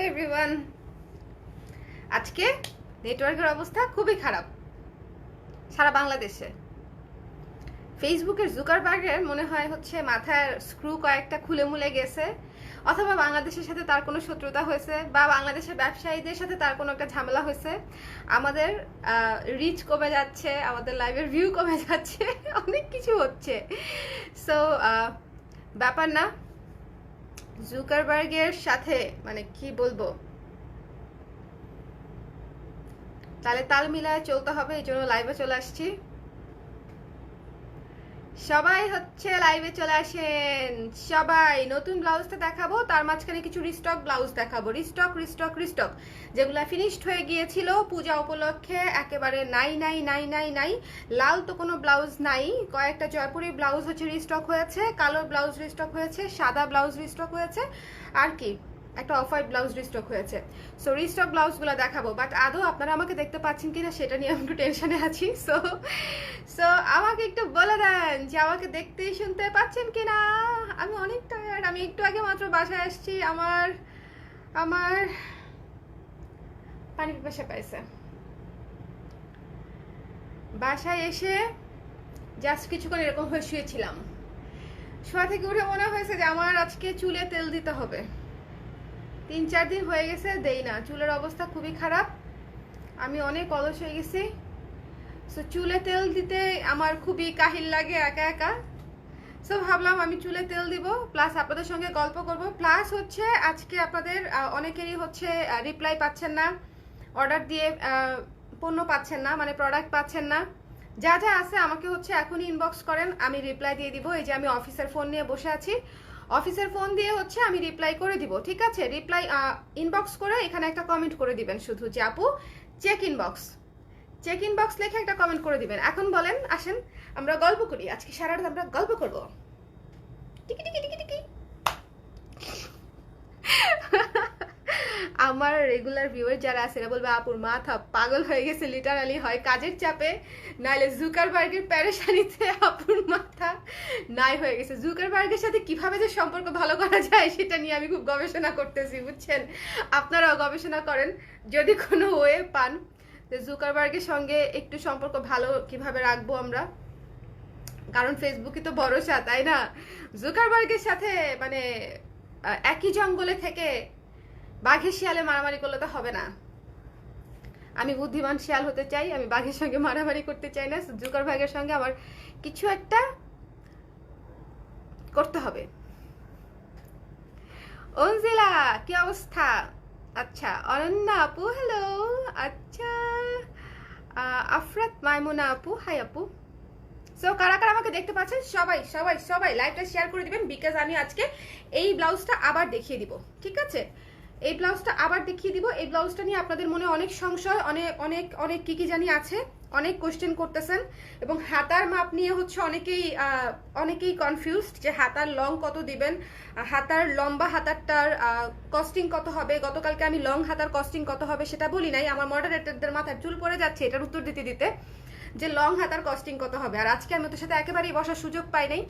Everyone. আজকে নেটওয়ার্কের অবস্থা খুবই খারাপ সারা বাংলাদেশে। ফেসবুকের জুকারবার্গের মনে হয় হচ্ছে মাথার স্ক্রু কয়েকটা খুলে মুলে গেছে, অথবা বাংলাদেশের সাথে তার কোনো শত্রুতা হয়েছে, বা বাংলাদেশের ব্যবসায়ীদের সাথে তার কোনো একটা ঝামেলা হয়েছে। আমাদের রিচ কমে যাচ্ছে, আমাদের লাইভের ভিউ কমে যাচ্ছে, অনেক কিছু হচ্ছে। সো ব্যাপার না, জুকারবার্গের সাথে মানে কি বলবো, তাহলে তাল মিলায় চলতে হবে, এই জন্য লাইভে চলে আসছি। সবাই হচ্ছে লাইভে চলে আসেন, সবাই। নতুন ব্লাউজটা দেখাবো, তার মাঝখানে কিছু রিস্টক ব্লাউজ দেখাবো। রিস্টক রিস্টক রিস্টক যেগুলো ফিনিশড হয়ে গিয়েছিল পূজা উপলক্ষে, একেবারে নাই নাই নাই নাই নাই। লাল তো কোনো ব্লাউজ নাই, কয়েকটা জয়পুরি ব্লাউজ হচ্ছে রিস্টক হয়েছে, কালো ব্লাউজ রিস্টক হয়েছে, সাদা ব্লাউজ রিস্টক হয়েছে, আর কি একটা অফ হোয়াইট ব্লাউজ রিস্টক হয়েছে। সো রিস্টক ব্লাউজগুলো দেখাবো, বাট আদৌ আপনারা আমাকে দেখতে পাচ্ছেন কিনা সেটা নিয়ে আমি একটু টেনশনে আছি। সো সো আমাকে একটু বলে দেন যে আমাকে দেখতে শুনতে পাচ্ছেন কিনা। আমি অনেক টায়ার্ড, আমি একটু আগে মাত্র বাসায় আসছি। আমার আমার পানি পিপাসা পাইছে। বাসায় এসে জাস্ট কিছুক্ষণ এরকম হয়ে শুয়েছিলাম। শোয়া থেকে উঠে মনে হয়েছে যে আমার আজকে চুলে তেল দিতে হবে। 3-4 দিন হয়ে গেছে দেই না, চুলের অবস্থা খুবই খারাপ, আমি অনেক অলস হয়ে গেছি। সো চুলে তেল দিতে আমার খুবই কাহিল লাগে একা একা। সো ভাবলাম আমি চুলে তেল দিব, প্লাস আপনাদের সঙ্গে গল্প করব, প্লাস হচ্ছে আজকে আপনাদের অনেকেরই হচ্ছে রিপ্লাই পাচ্ছেন না, অর্ডার দিয়ে পণ্য পাচ্ছেন না, মানে প্রোডাক্ট পাচ্ছেন না। যা যা আছে আমাকে হচ্ছে এখনই ইনবক্স করেন, আমি রিপ্লাই দিয়ে দিব। এই যে আমি অফিসের ফোন নিয়ে বসে আছি, অফিসের ফোন দিয়ে হচ্ছে আমি রিপ্লাই করে দিব, ঠিক আছে? রিপ্লাই ইনবক্স করে এখানে একটা কমেন্ট করে দিবেন শুধু যে আপু চেক ইনবক্স, চেক ইনবক্স লিখে একটা কমেন্ট করে দিবেন। এখন বলেন, আসেন আমরা গল্প করি, আজকে সারা রাত আমরা গল্প করব। টিকি টিকি টিকি টিকি। আমার রেগুলার ভিউয়ার যারা আছে এরা বলবে আপুর মাথা পাগল হয়ে গেছে, লিটারালি হয় কাজের চাপে নাইলে জুকারবার্গের প্যারেশানিতে আপুর মাথা নাই হয়ে গেছে। জুকারবার্গের সাথে কিভাবে যে সম্পর্ক ভালো করা যায় সেটা নিয়ে আমি খুব গবেষণা করতেছি, বুঝছেন? আপনারাও গবেষণা করেন যদি কোনো ওয়ে পান যে জুকারবার্গের সঙ্গে একটু সম্পর্ক ভালো কিভাবে রাখবো আমরা, কারণ ফেসবুকই তো ভরসা, তাই না? জুকারবার্গের সাথে মানে একই জঙ্গলে থেকে বাঘের শিয়ালে মারামারি করলে তো হবে না। আমি বুদ্ধিমান শিয়াল হতে চাই, আমি বাঘের সঙ্গে মারামারি করতে চাই না। জুকারবার্গের সঙ্গে আমার কিছু একটা করতে হবে। অঞ্জিলা কি অবস্থা? আচ্ছা, অনন্যা আপু হ্যালো। আচ্ছা, আফরাত মাইমুনা আপু হাই আপু। সো কারা কারা আমাকে দেখতে পাচ্ছেন সবাই সবাই সবাই লাইভটা শেয়ার করে দিবেন, বিকজ আমি আজকে এই ব্লাউজটা আবার দেখিয়ে দিব, ঠিক আছে? এই ব্লাউজটা আবার দেখিয়ে দিব। এই ব্লাউজটা নিয়ে আপনাদের মনে অনেক সংশয়, অনেক অনেক অনেক কি জানি আছে, অনেক কোশ্চেন করতেছেন, এবং হাতার মাপ নিয়ে হচ্ছে অনেকেই কনফিউজড যে হাতার লং কত দিবেন, হাতার লম্বা হাতারটার কস্টিং কত হবে। গতকালকে আমি লং হাতার কস্টিং কত হবে সেটা বলি নাই, আমার মডারেটরদের মাথার চুল পড়ে যাচ্ছে এটার উত্তর দিতে দিতে, যে লং হাতার কস্টিং কত হবে। আর আজকে আমি ওদের সাথে একেবারেই বসার সুযোগ পাই নাই।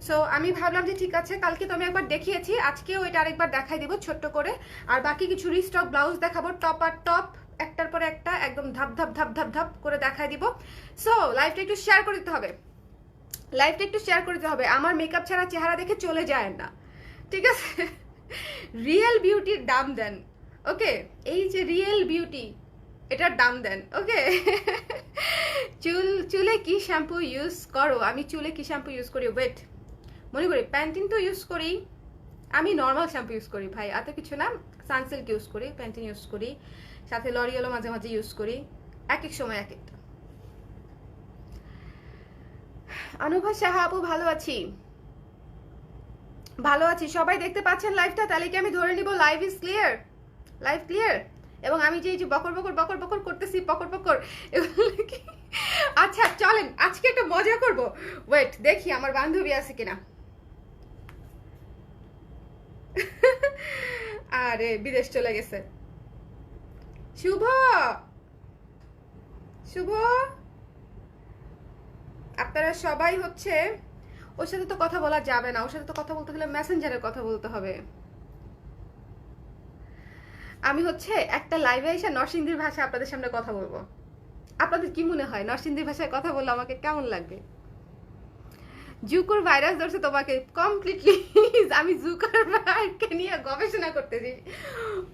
সো আমি ভাবলাম যে ঠিক আছে, কালকে তো আমি একবার দেখিয়েছি, আজকেও এটা আরেকবার দেখাই দিব ছোট্ট করে। আর বাকি কিছু রিস্টক ব্লাউজ দেখাবো, টপ আর টপ একটার পরে একটা একদম ধাপ ধাপ ধাপ ধাপ ধাপ করে দেখাই দিব। সো লাইভটা একটু শেয়ার করে দিতে হবে, লাইভটা একটু শেয়ার করে দিতে হবে। আমার মেকআপ ছাড়া চেহারা দেখে চলে যায় না, ঠিক আছে? রিয়েল বিউটির দাম দেন, ওকে? এই যে রিয়েল বিউটি, এটার দাম দেন, ওকে? চুলে কি শ্যাম্পু ইউজ করো? আমি চুলে কি শ্যাম্পু ইউজ করি, ওয়েট মনে করি প্যান্টিন তো ইউজ করি, আমি নর্মাল শ্যাম্পু ইউজ করি ভাই, এত কিছু না। সানসিল্ক ইউজ করি, প্যান্টিন ইউজ করি, সাথে লরিয়েলও মাঝে মাঝে ইউজ করি, এক এক সময় এক একটা। অনুভা সাহা আপু ভালো আছি, ভালো আছি। সবাই দেখতে পাচ্ছেন লাইভটা? তাহলে কি আমি ধরে নিব live is clear, live clear. এবং আমি যে এই যে বকর বকর বকর বকর করতেছি, পকর পকর, এগুলো কি? আচ্ছা চলেন আজকে একটা মজা করব। ওয়েট দেখি আমার বান্ধবী আছে কিনা। আরে বিদেশ চলে গেছে। শুভ, শুভ আপনারা সবাই হচ্ছে, ওর সাথে তো কথা বলা যাবে না, ওর সাথে তো কথা বলতে গেলে মেসেঞ্জারে কথা বলতে হবে। আমি হচ্ছে একটা লাইভে এসে নরসিংদীর ভাষায় আপনাদের সামনে কথা বলবো। আপনাদের কি মনে হয় নরসিংদীর ভাষায় কথা বললে আমাকে কেমন লাগবে? জুকুর ভাইরাস ধরছে তোমাকে কমপ্লিটলি। আমি জুকার ভাইকে নিয়ে গবেষণা করতেছি,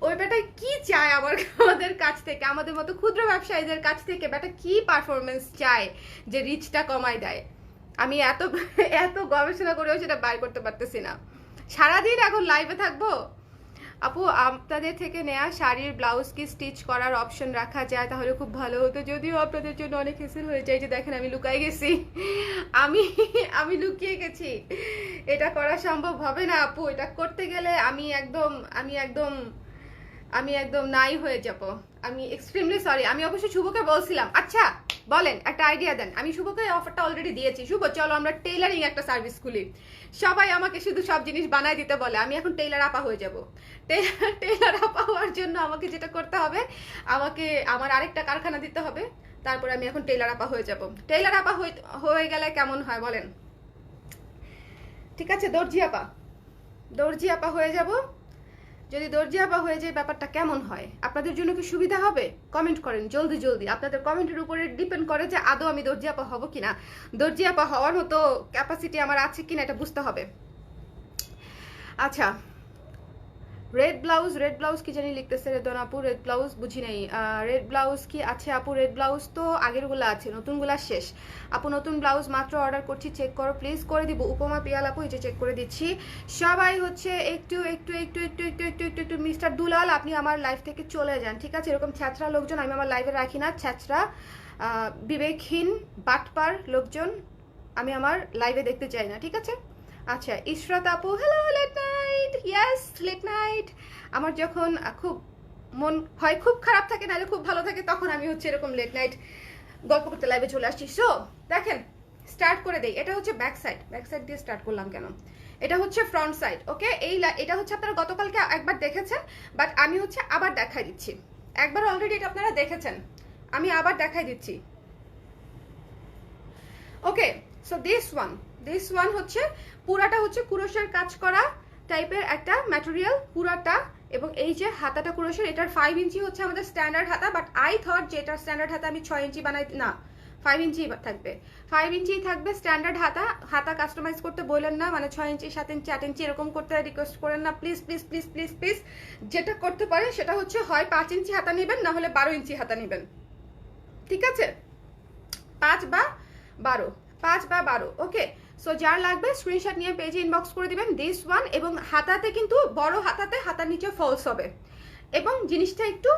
ওই বেটা কি চায় আমাদের কাছ থেকে, আমাদের মতো ক্ষুদ্র ব্যবসায়ীদের কাছ থেকে বেটা কি পারফরমেন্স চায় যে রিচটা কমায় দেয়। আমি এত এত গবেষণা করেও সেটা বাইর করতে পারতেছি না। সারাদিন এখন লাইভে থাকবো। আপু আপনাদের থেকে নেয়া শাড়ির ব্লাউজ কি স্টিচ করার অপশন রাখা যায় তাহলে খুব ভালো হতো, যদিও আপনাদের জন্য অনেক হেসেল হয়ে যায়। যে দেখেন আমি লুকাই গেছি, আমি আমি লুকিয়ে গেছি, এটা করা সম্ভব হবে না আপু। এটা করতে গেলে আমি একদম নাই হয়ে যাব। আমি এক্সট্রিমলি সরি। আমি অবশ্যই শুভকে বলছিলাম। আচ্ছা বলেন একটা আইডিয়া দেন। আমি শুভকে অফারটা অলরেডি দিয়েছি। শুভ চলো আমরা টেইলারিং একটা সার্ভিস খুলি। সবাই আমাকে শুধু সব জিনিস বানায় দিতে বলে, আমি এখন টেইলার আপা হয়ে যাব। টেইলার আপা হওয়ার জন্য আমাকে যেটা করতে হবে, আমাকে আমার আরেকটা কারখানা দিতে হবে, তারপরে আমি এখন টেইলার আপা হয়ে যাব। টেইলার আপা হয়ে গেলে কেমন হয় বলেন? ঠিক আছে দর্জি আপা হয়ে যাব। যদি দর্জি আপা হয়ে যায় ব্যাপারটা কেমন হয়? আপনাদের জন্য কি সুবিধা হবে? কমেন্ট করেন জলদি জলদি। আপনাদের কমেন্টের উপরে ডিপেন্ড করে যে আদৌ আমি দর্জি আপা হব কিনা। দর্জি আপা হওয়ার মতো ক্যাপাসিটি আমার আছে কিনা এটা বুঝতে হবে। আচ্ছা রেড ব্লাউজ কি জানি লিখতেছে রেদন আপু। রেড ব্লাউজ বুঝি নাই। রেড ব্লাউজ কি আছে আপু? রেড ব্লাউজ তো আগেরগুলো আছে, নতুনগুলা শেষ আপু। নতুন ব্লাউজ মাত্র অর্ডার করছি, চেক করো প্লিজ। করে দিব উপমা পিয়াল আপু, এই যে চেক করে দিচ্ছি। সবাই হচ্ছে একটু একটু একটু একটু একটু একটু একটু একটু মিস্টার দুলাল আপনি আমার লাইফ থেকে চলে যান, ঠিক আছে? এরকম ছ্যাঁচড়া লোকজন আমি আমার লাইফে রাখি না। ছ্যাঁচড়া বিবেকহীন বাটপার লোকজন আমি আমার লাইভে দেখতে চাই না, ঠিক আছে? আচ্ছা ইশরাত আপু hello, late night. Yes late night. আমার যখন খুব মন হয় খুব খারাপ থাকে নাহলে খুব ভালো থাকে তখন আমি হচ্ছে এরকম লেট নাইট গল্প করতে লাইভে চলে আসছি। সো দেখেন স্টার্ট করে দেই। এটা হচ্ছে ব্যাক সাইড দিয়ে স্টার্ট করলাম কেন? এটা হচ্ছে ফ্রন্ট সাইড, ওকে? এটা হচ্ছে আপনারা গতকালকে একবার দেখেছেন, বাট আমি হচ্ছে আবার দেখাই দিচ্ছি। একবার অলরেডি এটা আপনারা দেখেছেন, আমি আবার দেখাই দিচ্ছি। ওকে সো দিস ওয়ান হচ্ছে পুরাটা হচ্ছে কুরশের কাজ করা টাইপের একটা ম্যাটেরিয়াল পুরাটা, এবং এই যে হাতাটা কুরশের, এটার 5 ইঞ্চি হচ্ছে আমাদের স্ট্যান্ডার্ড হাতা, বাট আই থট যে এটার স্ট্যান্ডার্ড হাতা আমি 6 ইঞ্চি বানাই, না 5 ইঞ্চি থাকবে। 5 ইঞ্চি থাকবে স্ট্যান্ডার্ড হাতা কাস্টমাইজ করতে বললেন না, মানে 6 ইঞ্চি 7 ইঞ্চি 8 ইঞ্চি এরকম করতে রিকোয়েস্ট করেন না please please please please please. যেটা করতে পারে সেটা হচ্ছে হয় 5 ইঞ্চি হাতা নেবেন, না হলে 12 ইঞ্চি হাতা নেবেন, ঠিক আছে? 5 বা 12 ওকে। সো যার লাগবে স্ক্রিনশট নিয়ে পেজে ইনবক্স করে দিবেন দিস ওয়ান। এবং হাতাতে কিন্তু বড় হাতাতে হাতার নিচে ফলস হবে এবং জিনিসটা একটু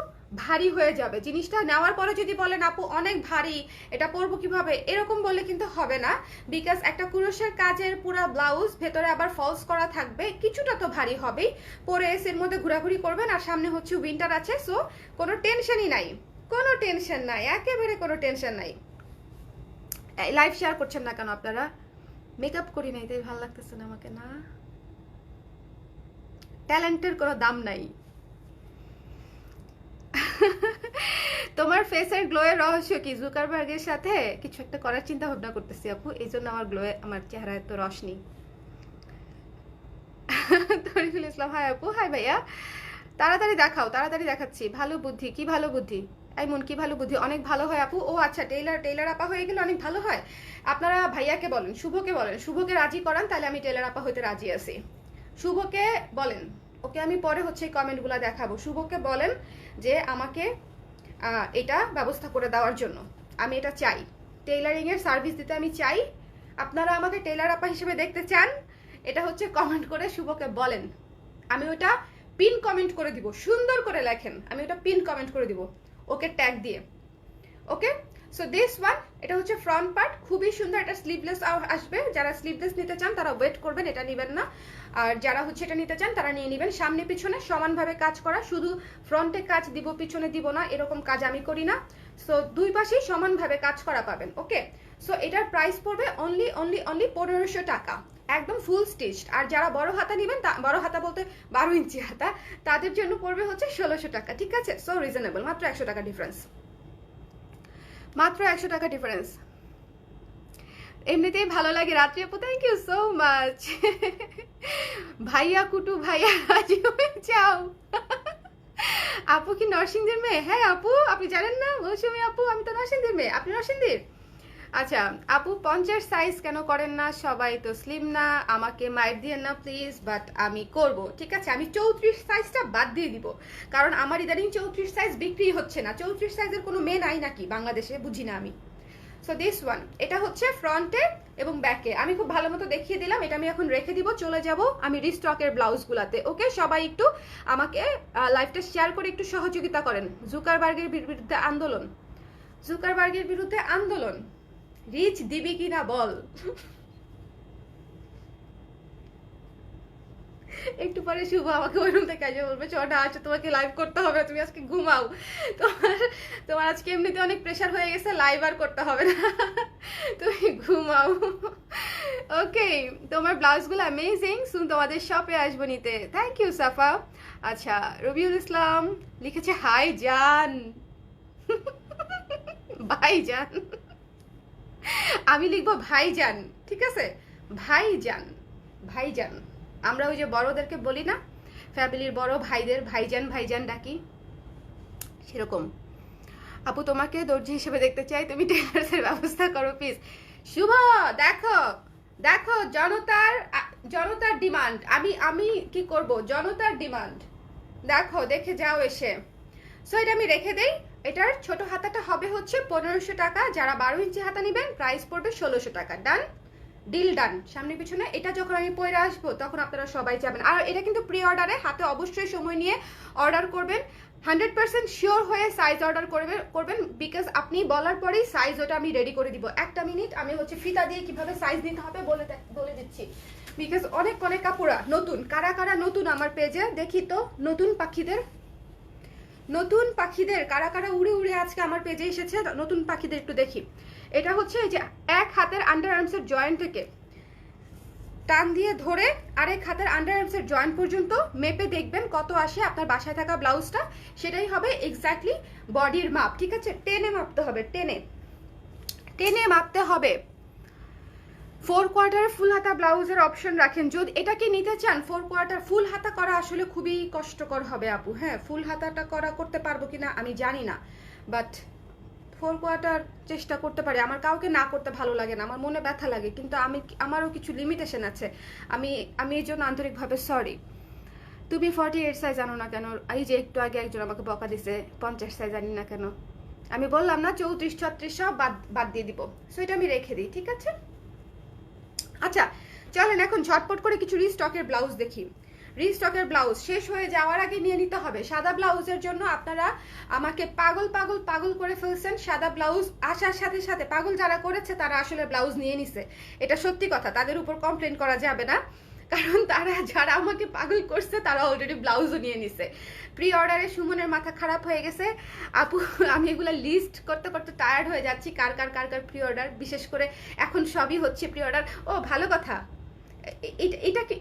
ভারী হয়ে যাবে। জিনিসটা নেওয়ার পরে যদি বলেন আপু অনেক ভারী, এটা পরবো কিভাবে, এরকম বললে কিন্তু হবে না। বিকজ একটা কুরশের কাজের পুরো ব্লাউজ ভেতরে আবার ফলস করা থাকবে, কিছুটা তো ভারী হবেই। পরে এসের মধ্যে ঘোরাঘুরি করবেন, আর সামনে হচ্ছে উইন্টার আছে। সো কোনো টেনশনই নাই, কোনো টেনশন নাই, একেবারে কোনো টেনশন নাই। লাইভ শেয়ার করছেন না কেন আপনারা? মেকআপ করি নাই তাই ভালো লাগতেছে না আমাকে, না? ট্যালেন্টের কোনো দাম নাই। তোমার ফেসের গ্লোয়ের রহস্য কি? জুকারবার্গের সাথে কিছু একটা করার চিন্তা ভাবনা করতেছি আপু, এই জন্য আমার গ্লোয়ে, আমার চেহারায় তো রশনি। তরিকুল ইসলাম হাই আপু। হাই ভাইয়া, তাড়াতাড়ি দেখাও। তাড়াতাড়ি দেখাচ্ছি। ভালো বুদ্ধি, কি ভালো বুদ্ধি মন, কি ভালো বুদ্ধি, অনেক ভালো হয় আপু। ও আচ্ছা টেইলার আপা হয়ে গেলে অনেক ভালো হয়। আপনারা ভাইয়াকে বলেন, শুভকে বলেন, শুভকে রাজি করান, তাহলে আমি টেইলার আপা হইতে রাজি আছি। শুভকে বলেন, ওকে আমি পরে হচ্ছে কমেন্টগুলো দেখাবো। শুভকে বলেন যে আমাকে এটা ব্যবস্থা করে দেওয়ার জন্য, আমি এটা চাই, টেইলারিং এর সার্ভিস দিতে আমি চাই। আপনারা আমাকে টেইলার আপা হিসেবে দেখতে চান, এটা হচ্ছে কমেন্ট করে শুভকে বলেন। আমি ওটা পিন কমেন্ট করে দিব, সুন্দর করে লেখেন, আমি ওটা পিন কমেন্ট করে দিব ওকে ট্যাগ দিয়ে। ওকে সো দিস ওয়ান, এটা হচ্ছে ফ্রন্ট পার্ট, খুবই সুন্দর। এটা স্লিভলেস আসবে। যারা স্লিভলেস নিতে চান তারা ওয়েট করবেন, এটা নেবেন না। আর যারা হচ্ছে এটা নিতে চান তারা নিয়ে নেবেন। সামনে পিছনে সমানভাবে কাজ করা, শুধু ফ্রন্টে কাজ দিব পিছনে দিব না, এরকম কাজ আমি করি না। সো দুই পাশেই সমানভাবে কাজ করা পাবেন। ওকে সো এটার প্রাইস পড়বে অনলি 1500 টাকা, একদম ফুল স্টিচড। আর যারা বড় হাতা নেবেন, বড় হাতা বলতে 12 ইঞ্চি হাতা, তাদের জন্য পড়বে হচ্ছে 1600 টাকা, ঠিক আছে? সো রিজনেবল, মাত্র 100 টাকা ডিফারেন্স, মাত্র 100 টাকা ডিফারেন্স। এমনিতেই ভালো লাগে রাত্রি আপু, থ্যাংক ইউ সো মাচ। ভাইয়া কুটু ভাইয়া রাজি হয়ে যাও। আপু কি নরসিংদীর মেয়ে? হ্যাঁ আপু, আপনি জানেন না মৌসুমী আপু, আমি তো নরসিংদীর মেয়ে। আপনি নরসিংদীর? আচ্ছা আপু 50 সাইজ কেন করেন না? সবাই তো স্লিম না, আমাকে মাইর দিয়েন না প্লিজ, বাট আমি করব, ঠিক আছে? আমি 34 সাইজটা বাদ দিয়ে দিব, কারণ আমার ইদানিং 34 সাইজ বিক্রি হচ্ছে না। 34 সাইজের কোনো মেয়ে নাই নাকি বাংলাদেশে? বুঝি না আমি। সো দিস ওয়ান, এটা হচ্ছে ফ্রন্টে এবং ব্যাকে। আমি খুব ভালো মতো দেখিয়ে দিলাম, এটা আমি এখন রেখে দিব, চলে যাব আমি রিস্টকের ব্লাউজগুলাতে। ওকে, সবাই একটু আমাকে লাইভটা শেয়ার করে একটু সহযোগিতা করেন। জুকারবার্গের বিরুদ্ধে আন্দোলন, জুকারবার্গের বিরুদ্ধে আন্দোলন, রিচ দিবি কিনা বল। একটু পরে শুভ আমাকে ওই রুম থেকে এসে বলবে চটা আচ্ছা তোমাকে লাইভ করতে হবে, তুমি আজকে ঘুমাও, তোমার তোমার আজকে এমনিতে অনেক প্রেশার হয়ে গেছে, লাইভ আর করতে হবে না, তুমি ঘুমাও। ওকে, তোমার ব্লাউজগুলো অ্যামেজিং, শুন তোমাদের শপে আসবো নিতে। থ্যাংক ইউ সাফা। আচ্ছা রবিউল ইসলাম লিখেছে হাই জান, ভাইজান, আমি লিখবো ভাইজান, ঠিক আছে? ভাইজান, ভাইজান। আমরা ওই যে বড়দেরকে বলি না, ফ্যামিলির বড় ভাইদের ভাইজান ভাইজান ডাকি, সেরকম। আপু তোমাকে দর্জি হিসেবে দেখতে চাই, তুমি টেলার্সের ব্যবস্থা করো প্লিজ। শুভ দেখো, দেখো জনতার জনতার ডিমান্ড, আমি আমি কি করব, জনতার ডিমান্ড দেখো, দেখে যাও এসে। সো এটা আমি রেখে দেই। এটার ছোট হাতাটা হবে হচ্ছে 1500 টাকা, যারা 12 ইঞ্চি হাতা নেবেন প্রাইস পড়বে 1600 টাকা। ডান, ডিল ডান। সামনে পিছনে এটা যখন আমি পরে আসবো তখন আপনারা সবাই যাবেন। আর এটা কিন্তু প্রি অর্ডারে, হাতে অবশ্যই সময় নিয়ে অর্ডার করবেন, 100% শিওর হয়ে সাইজ অর্ডার করবেন, বিকজ আপনি বলার পরেই সাইজ ওটা আমি রেডি করে দিব। একটা মিনিট, আমি হচ্ছে ফিতা দিয়ে কিভাবে সাইজ দিতে হবে বলে দিচ্ছি, বিকজ অনেক অনেক কাপড়া নতুন, কারা কারা নতুন আমার পেজে দেখি তো, নতুন পাখিদের, নতুন পাখিদের কারা কারা উড়ে উড়ে আজকে আমার পেজে এসেছে, নতুন পাখিদের একটু দেখি। এটা হচ্ছে এই যে এক হাতের আন্ডার আর্মসের জয়েন্ট থেকে টান দিয়ে ধরে আরেক হাতের আন্ডার আর্মসের জয়েন্ট পর্যন্ত মেপে দেখবেন কত আসে আপনার বাসায় থাকা ব্লাউজটা, সেটাই হবে এক্স্যাক্টলি বডির মাপ, ঠিক আছে? টেনে মাপতে হবে, টেনে টেনে মাপতে হবে। 4 কোয়ার্টার ফুল হাতা ব্লাউজের অপশন রাখেন যদি এটাকে নিতে চান। 4 কোয়ার্টার ফুল হাতা করা আসলে খুবই কষ্টকর হবে আপু, হ্যাঁ ফুল হাতাটা করতে পারবো কিনা আমি জানি না, বাট 4 কোয়ার্টার চেষ্টা করতে পারি। আমার কাউকে না করতে ভালো লাগে না, আমার মনে ব্যথা লাগে, কিন্তু আমারও কিছু লিমিটেশন আছে, আমি এই জন্য আন্তরিকভাবে সরি। তুমি 48 সাইজ আনো না কেন? এই যে একটু আগে একজন আমাকে বকা দিছে 50 সাইজ আনি না কেন, আমি বললাম না 34 36 সব বাদ দিয়ে দিব, সো এটা আমি রেখে দিই, ঠিক আছে? আচ্ছা চলেন এখন ঝটপট করে কিছু রিস্টকের ব্লাউজ দেখি। রিস্টকের ব্লাউজ শেষ হয়ে যাওয়ার আগে নিয়ে নিতে হবে। সাদা ব্লাউজের জন্য আপনারা আমাকে পাগল পাগল পাগল করে ফেলছেন। সাদা ব্লাউজ আসার সাথে সাথে পাগল যারা করেছে তারা আসলে ব্লাউজ নিয়ে নিছে, এটা সত্যি কথা, তাদের উপর কমপ্লেন করা যাবে না, কারণ তারা যারা আমাকে পাগল করছে তারা অলরেডি ব্লাউজও নিয়ে নিছে। প্রি অর্ডারে সুমনের মাথা খারাপ হয়ে গেছে আপু, আমি এগুলো লিস্ট করতে করতে টায়ার্ড হয়ে যাচ্ছি, কার কার কার কার প্রি অর্ডার, বিশেষ করে এখন সবই হচ্ছে প্রি অর্ডার। ও ভালো কথা,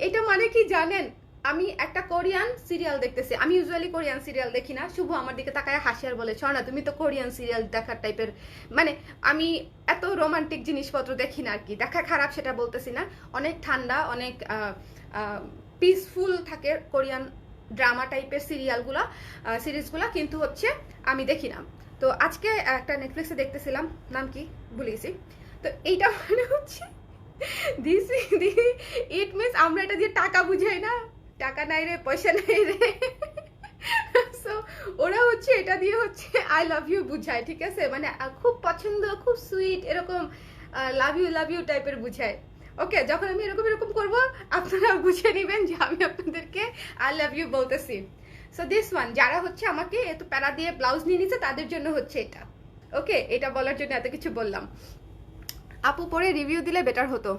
এটা মানে কি জানেন, আমি একটা কোরিয়ান সিরিয়াল দেখতেছি। আমি ইউজুয়ালি কোরিয়ান সিরিয়াল দেখি না, শুভ আমার দিকে তাকায় হাসি আর বলে ছড়া তুমি তো কোরিয়ান সিরিয়াল দেখার টাইপের, মানে আমি এত রোমান্টিক জিনিসপত্র দেখি না আর কি, দেখা খারাপ সেটা বলতেছি না, অনেক ঠান্ডা অনেক পিসফুল থাকে কোরিয়ান ড্রামা টাইপের সিরিজগুলা, কিন্তু হচ্ছে আমি দেখি না। তো আজকে একটা নেটফ্লিক্সে দেখতেছিলাম, নাম কি ভুলে গেছি, তো এইটা মানে হচ্ছে ইট মিনস আমরা এটা দিয়ে টাকা বুঝাই না, টাকা নাই রে পয়সা নাই রে, সো ওরা হচ্ছে এটা দিয়ে হচ্ছে আই লাভ ইউ বুঝায়, ঠিক আছে? মানে খুব পছন্দ, খুব সুইট, এরকম লাভ ইউ টাইপের বুঝায়। ওকে, যখন আমি এরকম করব আপনারা বুঝে নেবেন যে আমি আপনাদেরকে আই লাভ ইউ বলতেছি। সো দিস ওয়ান, যারা হচ্ছে আমাকে এত প্যারা দিয়ে ব্লাউজ নিয়ে নিচ্ছে তাদের জন্য হচ্ছে এটা। ওকে, এটা বলার জন্য এত কিছু বললাম। আপু পরে রিভিউ দিলে বেটার হতো।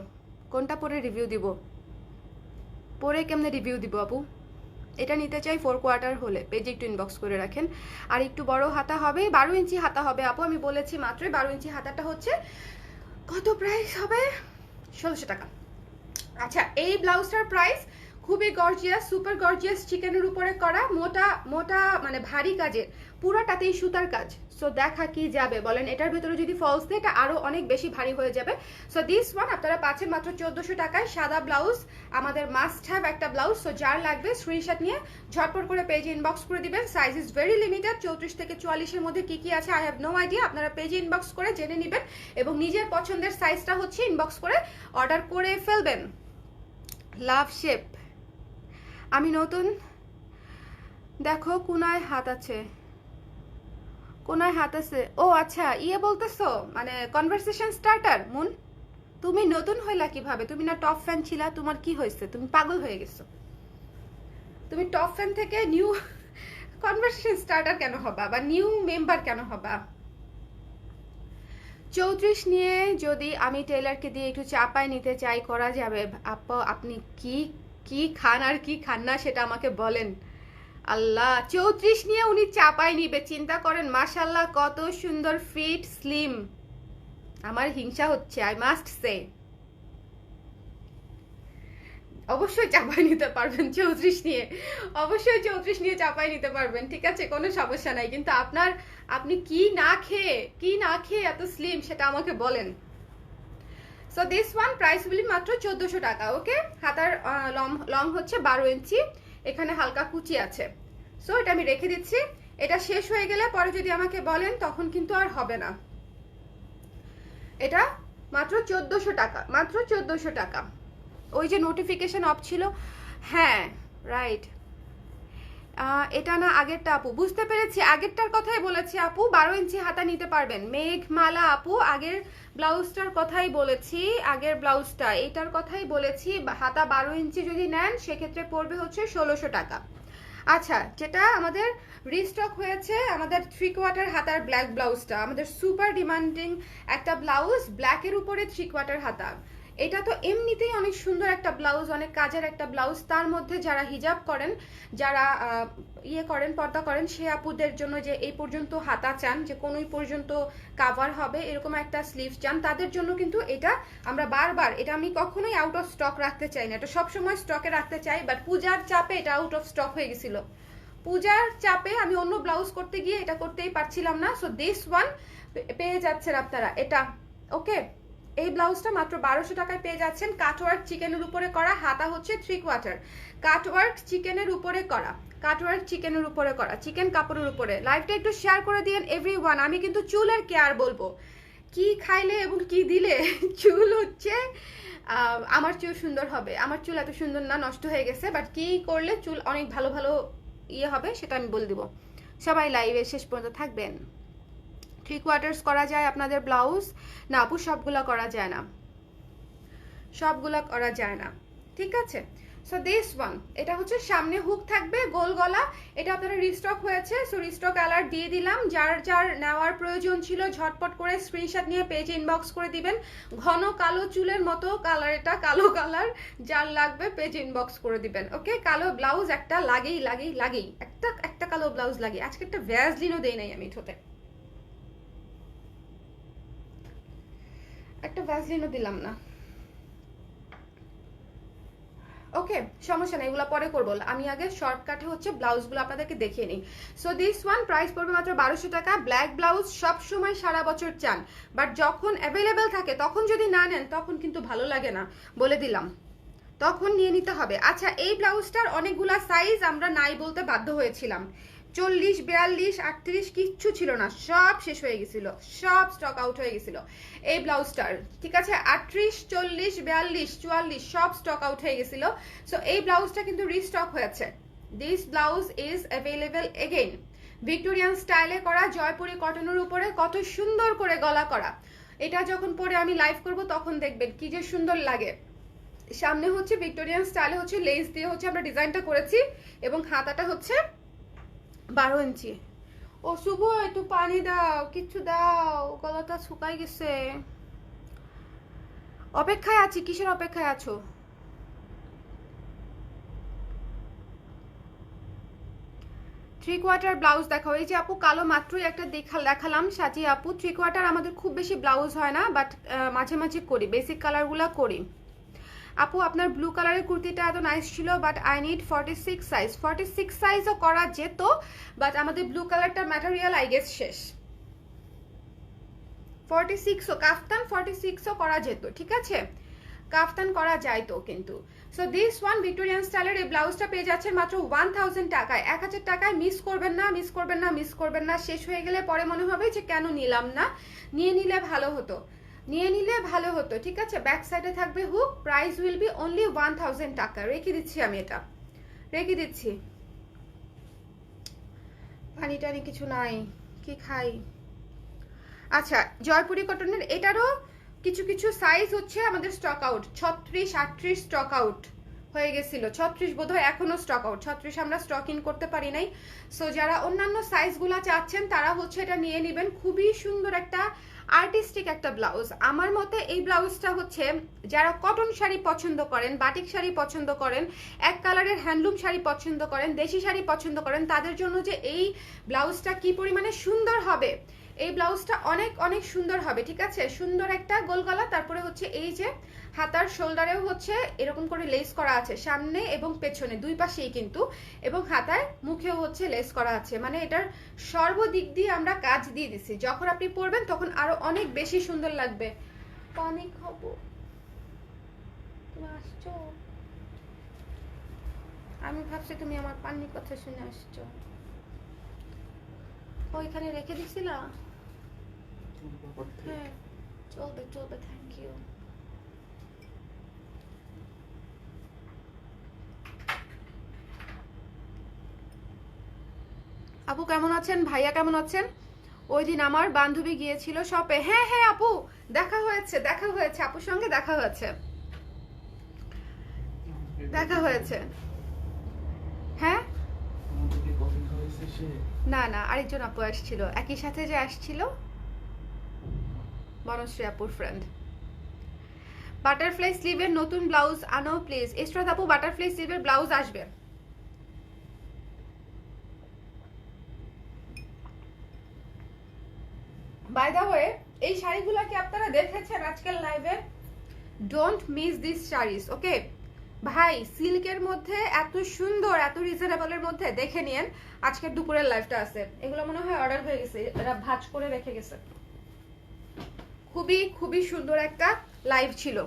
কোনটা পরে রিভিউ দিব? পরে কেমনে রিভিউ দিব আপু? এটা নিতে চাই 4 কোয়ার্টার হলে পেজে একটু ইনবক্স করে রাখেন। আর একটু বড় হাতা হবে, 12 ইঞ্চি হাতা হবে আপু, আমি বলেছি মাত্রই 12 ইঞ্চি হাতাটা হচ্ছে কত প্রাইস হবে? 1600 টাকা। আচ্ছা, এই ব্লাউজটার প্রাইস খুবই গর্জিয়াস, সুপার গর্জিয়াস, চিকেনের উপরে করা, মোটা মোটা মানে ভারী কাজের, পুরাটাতেই সুতার কাজ। সো দেখা কি যাবে বলেন, এটার ভিতরে যদি ফলস দেয় এটা আরো অনেক বেশি ভারী হয়ে যাবে। সো দিস ওয়ান আপনারা পাচ্ছেন মাত্র 1400 টাকায়। সাদা ব্লাউজ, আমাদের মাস্ট হ্যাভ একটা ব্লাউজ। সো যার লাগবে স্ক্রিনশট নিয়ে ঝটপট করে পেজে ইনবক্স করে দিবেন। সাইজ ইজ ভেরি লিমিটেড, 34 থেকে 44 এর মধ্যে কি কি আছে আই হ্যাভ নো আইডিয়া। আপনারা পেজে ইনবক্স করে জেনে নেবেন এবং নিজের পছন্দের সাইজটা হচ্ছে ইনবক্স করে অর্ডার করে ফেলবেন। লাভ শেপ, আমি নতুন, দেখো কোনায় হাত আছে, কোনায় হাত আছে। ও আচ্ছা, বলতেছো মানে কনভারসেশন স্টার্টার। মুন, তুমি নতুন হইলা কিভাবে? তুমি না টপ ফ্যান ছিলা, তোমার কি হয়েছে? তুমি পাগল হয়ে গেছো? তুমি টপ ফ্যান থেকে নিউ কনভারসেশন স্টার্টার কেন হবা বা নিউ মেম্বার কেন হবা? 34 নিয়ে যদি আমি টেলারকে দিয়ে একটু চাপায় নিতে চাই, করা যাবে? আপনি কি কি খান আর কি খান না সেটা আমাকে বলেন। আল্লাহ, 34 নিয়ে উনি চাপায় নিবে, চিন্তা করেন। মাশাল্লাহ, কত সুন্দর ফিট, স্লিম। আমার হিংসা হচ্ছে, আই মাস্ট সে। অবশ্যই চাপাই নিতে পারবেন 34 নিয়ে, অবশ্যই 34 নিয়ে চাপাই নিতে পারবেন, ঠিক আছে, কোনো সমস্যা নাই। কিন্তু আপনি কি না খেয়ে এত স্লিম সেটা আমাকে বলেন। সো দিস ওয়ান প্রাইস বলি মাত্র 1400 টাকা। ওকে, হাতার লং হচ্ছে 12 ইঞ্চি, এখানে হালকা কুচি আছে। সো এটা আমি রেখে দিচ্ছি, এটা শেষ হয়ে গেলে পরে যদি আমাকে বলেন তখন কিন্তু আর হবে না। এটা মাত্র 1400 টাকা, মাত্র 1400 টাকা। ওই যে নোটিফিকেশন অফ ছিল, হ্যাঁ রাইট, এটা না আগেরটা আপু, বুঝতে পেরেছি, আগেরটার কথাই বলেছি আপু। 12 ইঞ্চি হাতা নিতে পারবেন। মেঘমালা আপু, আগের ব্লাউজটার কথাই বলেছি, আগের ব্লাউজটা এটার কথাই বলেছি। হাতা 12 ইঞ্চি যদি নেন সেক্ষেত্রে পড়বে হচ্ছে 1600 টাকা। আচ্ছা, যেটা আমাদের রিস্টক হয়েছে আমাদের 3/4 হাতার ব্ল্যাক ব্লাউজটা, আমাদের সুপার ডিমান্ডিং একটা ব্লাউজ, ব্ল্যাকের উপরে 3/4 হাতা। এটা তো এমনিতেই অনেক সুন্দর একটা ব্লাউজ, অনেক কাজের একটা ব্লাউজ। তার মধ্যে যারা হিজাব করেন, যারা করেন, পর্দা করেন, সে আপুদের জন্য যে এই পর্যন্ত হাতা চান, যে কোনোই পর্যন্ত কাভার হবে এরকম একটা স্লিভ চান, তাদের জন্য কিন্তু এটা আমরা বারবার, এটা আমি কখনোই আউট অফ স্টক রাখতে চাই না, এটা সবসময় স্টকে রাখতে চাই। বাট পূজার চাপে এটা আউট অফ স্টক হয়ে গেছিল। পূজার চাপে আমি অন্য ব্লাউজ করতে গিয়ে এটা করতেই পারছিলাম না। সো দিস ওয়ান পেয়ে যাচ্ছেন আপনারা এটা। ওকে, এই ব্লাউজটা মাত্র 1200 টাকায় পেয়ে যাচ্ছেন। কাটওয়ার্ক চিকেনের উপরে করা, হাতা হচ্ছে 3/4, কাটওয়ার্ক চিকেনের উপরে করা, কাটওয়ার্ক চিকেনের উপরে করা, চিকেন কাপড়ের উপরে। লাইভটা একটু শেয়ার করে দিয়েন এভরিওয়ান। আমি কিন্তু চুলের কেয়ার বলবো, কি খাইলে এবং কি দিলে চুল হচ্ছে আমার চুল সুন্দর হবে। আমার চুল এত সুন্দর না, নষ্ট হয়ে গেছে, বাট কি করলে চুল অনেক ভালো ভালো হবে সেটা আমি বলে দিব। সবাই লাইভে শেষ পর্যন্ত থাকবেন। 3/4 করা যায় আপনাদের ব্লাউজ? না আপু, সবগুলা করা যায় না, সবগুলা করা যায় না, ঠিক আছে। সো দিস ওয়ান, এটা হচ্ছে সামনে হুক থাকবে, গোল গলা। এটা আপনারা রিস্টক হয়েছে, সো রিস্টক কালার দিয়ে দিলাম। যার যার নেওয়ার প্রয়োজন ছিল ঝটপট করে স্ক্রিনশট নিয়ে পেজে ইনবক্স করে দিবেন। ঘন কালো চুলের মতো কালার, এটা কালো কালার, যার লাগবে পেজে ইনবক্স করে দিবেন। ওকে, কালো ব্লাউজ একটা লাগেই, একটা কালো ব্লাউজ লাগে। আজকে একটা ভ্যাসলিনও দেই নাই আমি ঠোঁটে, একটা ভ্যাসলিনও দিলাম না। ওকে, সমস্যা নেই, এগুলো পরে করবো। আমি আগে শর্টকাটে হচ্ছে ব্লাউজগুলো আপনাদেরকে দেখিয়ে নিই। সো দিস ওয়ান প্রাইস পড়বে মাত্র 1200 টাকা। ব্ল্যাক ব্লাউজ সব সময় সারা বছর চান, বাট যখন অ্যাভেলেবেল থাকে তখন যদি না নেন তখন কিন্তু ভালো লাগে না, বলে দিলাম, তখন নিয়ে নিতে হবে। আচ্ছা, এই ব্লাউজটার অনেকগুলা সাইজ আমরা নাই বলতে বাধ্য হয়েছিলাম। 40, 42, 38 কিচ্ছু ছিল না, সব শেষ হয়ে গেছিল, সব স্টক আউট হয়ে গেছিল এই ব্লাউজটার, ঠিক আছে। 38, 40, 42, 44 সব স্টক আউট হয়ে গেছিল। সো এই ব্লাউজটা কিন্তু রিস্টক হয়েছে। This blouse is available again. Victorian স্টাইলে করা, জয়পুরি কটনের উপরে, কত সুন্দর করে গলা করা। এটা যখন পরে আমি লাইভ করব তখন দেখবেন কি যে সুন্দর লাগে। সামনে হচ্ছে ভিক্টোরিয়ান স্টাইলে হচ্ছে লেস দিয়ে হচ্ছে আমরা ডিজাইনটা করেছি, এবং হাতাটা হচ্ছে 12 ইঞ্চি। ও শুভ, একটু পানি দাও, কিছু দাও, গলাটা শুকাই গেছে। অপেক্ষায় আছি, কিসের অপেক্ষায় আছো? থ্রি কোয়ার্টার ব্লাউজ দেখাও। এই যে আপু কালো মাত্রই একটা দেখালাম সাজি আপু। 3/4 আমাদের খুব বেশি ব্লাউজ হয় না, বাট মাঝে মাঝে করি, বেসিক কালারগুলো করি। আপু আপনার ব্লু কালারের কুর্তিটা এত নাইস ছিল, বাট আই নিড 46 সাইজ। 46 সাইজও করা যেত, বাট আমাদের ব্লু কালারটা ম্যাটেরিয়াল আই গেস শেষ। 46ও কাফতান 46ও করা যেত, ঠিক আছে, কাফতান করা যায় তো কিন্তু। সো দিস ওয়ান ভিক্টোরিয়ান স্টাইলের এই ব্লাউজটা পেয়ে যাচ্ছেন মাত্র 1000 টাকায়। 1000 টাকায় মিস করবেন না, মিস করবেন না, মিস করবেন না। শেষ হয়ে গেলে পরে মনে হবে যে কেন নিলাম না, নিয়ে নিলে ভালো হতো, নিয়ে নিলে ভালো হতো, ঠিক আছে। ব্যাক সাইডে থাকবে hook, price will be only 1000 টাকা। রেখে দিচ্ছি আমি, এটা রেখে দিচ্ছি। পানি টানি কিছু নাই, কি খাই। আচ্ছা, জয়পুরি কটনের এটারও কিছু কিছু সাইজ হচ্ছে আমাদের স্টক আউট। 36, 38 স্টক আউট হয়ে গেছিল, 36 বোধহয় এখনো স্টক আউট, 36 আমরা স্টক ইন করতে পারি নাই। সো যারা অন্যান্য সাইজগুলো চাচ্ছেন তারা হচ্ছে এটা নিয়ে নেবেন। খুবই সুন্দর একটা আর্টিস্টিক একটা ব্লাউজ। আমার মতে এই ব্লাউজটা হচ্ছে যারা কটন শাড়ি পছন্দ করেন, বাটিক শাড়ি পছন্দ করেন, এক কালারের হ্যান্ডলুম শাড়ি পছন্দ করেন, দেশি শাড়ি পছন্দ করেন, তাদের জন্য যে এই ব্লাউজটা কি পরিমাণে সুন্দর হবে, এই ব্লাউজটা অনেক অনেক সুন্দর হবে, ঠিক আছে। সুন্দর একটা গোল গলা, তারপরে হচ্ছে এই যে হাতার শোল্ডারেও হচ্ছে এরকম করে লেস করা আছে, সামনে এবং পেছনে দুই পাশেই কিন্তু, এবং হাতায় মুখেও হচ্ছে লেস করা আছে। মানে এটার সর্বদিক দিয়ে আমরা কাজ দিয়ে দিছি। যখন আপনি পরবেন তখন আরো অনেক বেশি সুন্দর লাগবে। পানি খাবো, তুমি আসছো? আমি ভাবছি তুমি আমার পানি কথা শুনে আসছো। ওইখানে রেখে দিছিলা? হ্যাঁ, চলবে চলবে, থ্যাংক ইউ। আপু কেমন আছেন, ভাইয়া কেমন আছেন? ওই দিন আমার বান্ধবী গিয়েছিল শপে। হ্যাঁ হ্যাঁ আপু, দেখা হয়েছে, দেখা হয়েছে, আপুর সঙ্গে দেখা হয়েছে, দেখা হয়েছে। হ্যাঁ না না, আরেকজন আপু আসছিল, একই সাথে যে আসছিল, বনশ্রী আপুর ফ্রেন্ড। বাটারফ্লাই স্লিভের নতুন ব্লাউজ আনো প্লিজ। ইসরাত আপু বাটারফ্লাই স্লিভের ব্লাউজ আসবে। বাই দা ওয়ে, এই শাড়িগুলো কি আপনারা দেখেছেন আজকাল লাইভে? ডোন্ট মিস দিস শাড়িজ, ওকে ভাই। সিল্কের মধ্যে এত সুন্দর, এত রিজনেবলের মধ্যে দেখে নিন। আজকের দুপুরের লাইভটা আছে, এগুলো মনে হয় অর্ডার হয়ে গেছে, এরা ভাঁজ করে রেখে গেছে। খুবই খুবই সুন্দর একটা লাইভ ছিল।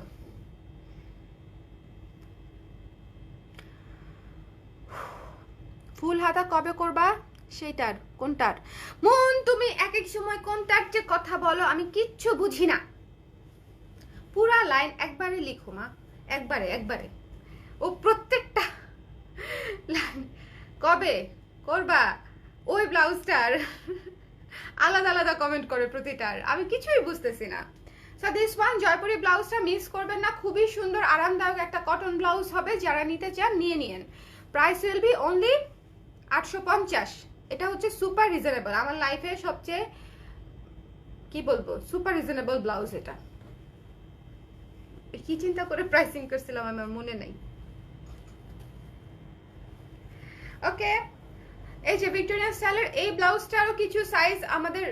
ফুল হাতা কবে করবা? সেইটার কোনটার? মন তুমি এক এক সময় কোনটার যে কথা বলো আমি কিচ্ছু বুঝি না। পুরা লাইন একবারে লিখো মা, একবারে একবারে। ও প্রত্যেকটা লাইন কবে করবা ওই ব্লাউজটার আলাদা আলাদা কমেন্ট করে প্রতিটার, আমি কিছুই বুঝতেছি না। সো দিস ওয়ান জয়পুরি ব্লাউজটা মিস করবেন না, খুবই সুন্দর আরামদায়ক একটা কটন ব্লাউজ হবে। যারা নিতে চান নিয়ে নিন। Price will be only 850। এটা হচ্ছে সুপার রিজনেবল, আমার লাইফে সবচেয়ে কি বলবো সুপার রিজনেবল ব্লাউজ। এটা কি চিন্তা করে প্রাইসিং করছিলাম আমার মনে নেই। ওকে, এই যে ভিক্টোরিয়ান স্টাইলের এই ব্লাউজটারও কিছু সাইজ আমাদের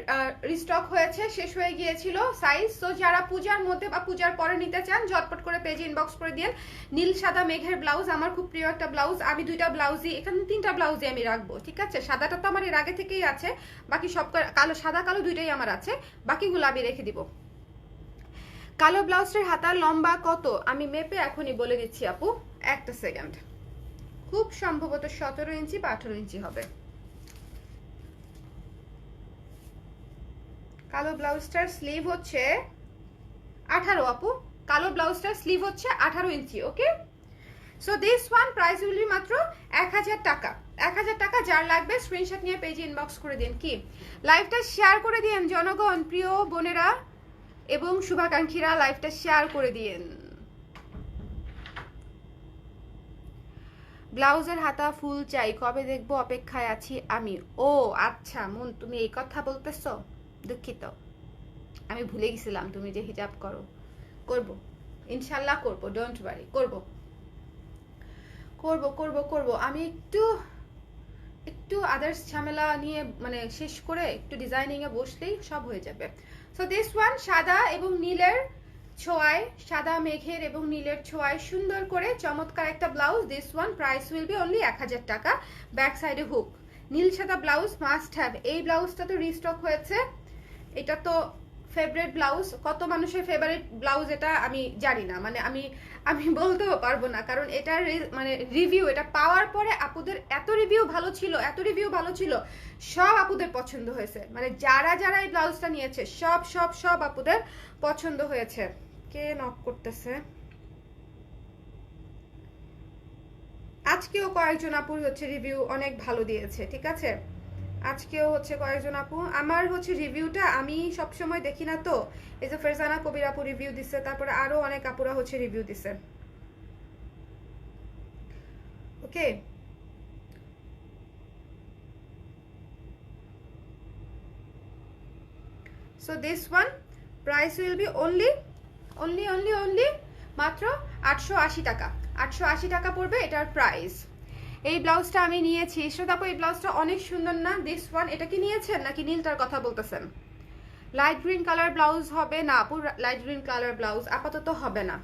রিস্টক হয়েছে, শেষ হয়ে গিয়েছিল সাইজ। তো যারা পূজার মধ্যে বা পূজার পরে নিতে চান ঝটপট করে পেজে ইনবক্স করে দিন। নীল সাদা মেঘের ব্লাউজ আমার খুব প্রিয় একটা ব্লাউজ। আমি দুইটা ব্লাউজই, এখানে 3টা ব্লাউজই আমি রাখবো, ঠিক আছে। সাদাটা তো আমার এর আগে থেকেই আছে, বাকি সব কালো, সাদা কালো দুইটাই আমার আছে, বাকিগুলো আমি রেখে দিব। কালো ব্লাউজটার হাতার লম্বা কত আমি মেপে এখনই বলে দিচ্ছি আপু, একটা সেকেন্ড। খুব সম্ভবত 17 ইঞ্চি বা 18 ইঞ্চি হবে। কালো ব্লাউজটার স্লিভ হচ্ছে 18 আপু, কালো ব্লাউজটার স্লিভ হচ্ছে 18 ইঞ্চি, okay. So this one price will be মাত্র 1000 টাকা। 1000 টাকা। যার লাগবে স্ক্রিনশট নিয়ে পেজে ইনবক্স করে দিন। কি লাইভটা শেয়ার করে দিন জনগণ, প্রিয় বোনেরা এবং শুভাকাঙ্ক্ষীরা, লাইভটা শেয়ার করে দিন। ব্লাউজের হাতা ফুল চাই, কবে দেখবো, অপেক্ষায় আছি আমি। ও আচ্ছা মন, তুমি এই কথা বলতেছো, দুঃখিত, আমি ভুলে গেছিলাম তুমি যে হিজাব করো। করব ইনশাল্লাহ, করব, ডোন্ট ওয়ারি, করব করব করব করব। আমি একটু একটু আদার্স ঝামেলা নিয়ে মানে শেষ করে একটু ডিজাইনিং এ বসলেই সব হয়ে যাবে। সো দিস ওয়ান সাদা এবং নীলের ছোঁয়ায়, সাদা মেঘের এবং নীলের ছোঁয়ায় সুন্দর করে চমৎকার একটা blouse. This one price will be only 1000 টাকা। ব্যাক সাইডে হুক, নীল সাদা ব্লাউজ মাস্ট হ্যাভ। এই ব্লাউজটা তো রিস্টক হয়েছে, এটা তো ফেভারিট ব্লাউজ। কত মানুষের ফেভারিট ব্লাউজ এটা আমি জানি না, মানে আমি বলতেও পারবো না, কারণ এটার মানে রিভিউ, এটা পাওয়ার পরে আপুদের এত রিভিউ ভালো ছিল, এত রিভিউ ভালো ছিল, সব আপুদের পছন্দ হয়েছে। মানে যারা যারা এই ব্লাউজটা নিয়েছে সব সব সব আপুদের পছন্দ হয়েছে। কে নক করতেছে? আজকেও কয়েকজন আপুর হচ্ছে রিভিউ অনেক ভালো দিয়েছে, ঠিক আছে? আজকেও হচ্ছে কয়েকজন আপু, আমার হচ্ছে রিভিউটা আমি সব সময় দেখি না, তো এই যে ফেরজানা কবির আপু রিভিউ দিছে, তারপরে আরো অনেক আপুরা হচ্ছে রিভিউ দিছে। Okay, so this one price will be only মাত্র 880 টাকা। 880 টাকা পড়বে এটার প্রাইস। এই ব্লাউজটা আমি নিয়েছি। শ্রোতা আপু, এই ব্লাউজটা অনেক সুন্দর না? দিস ওয়ান, এটা কি নিয়েছেন নাকি নীলটার কথা বলতেছেন? লাইট গ্রিন কালার ব্লাউজ হবে না আপু, লাইট গ্রিন কালার ব্লাউজ আপাতত হবে না,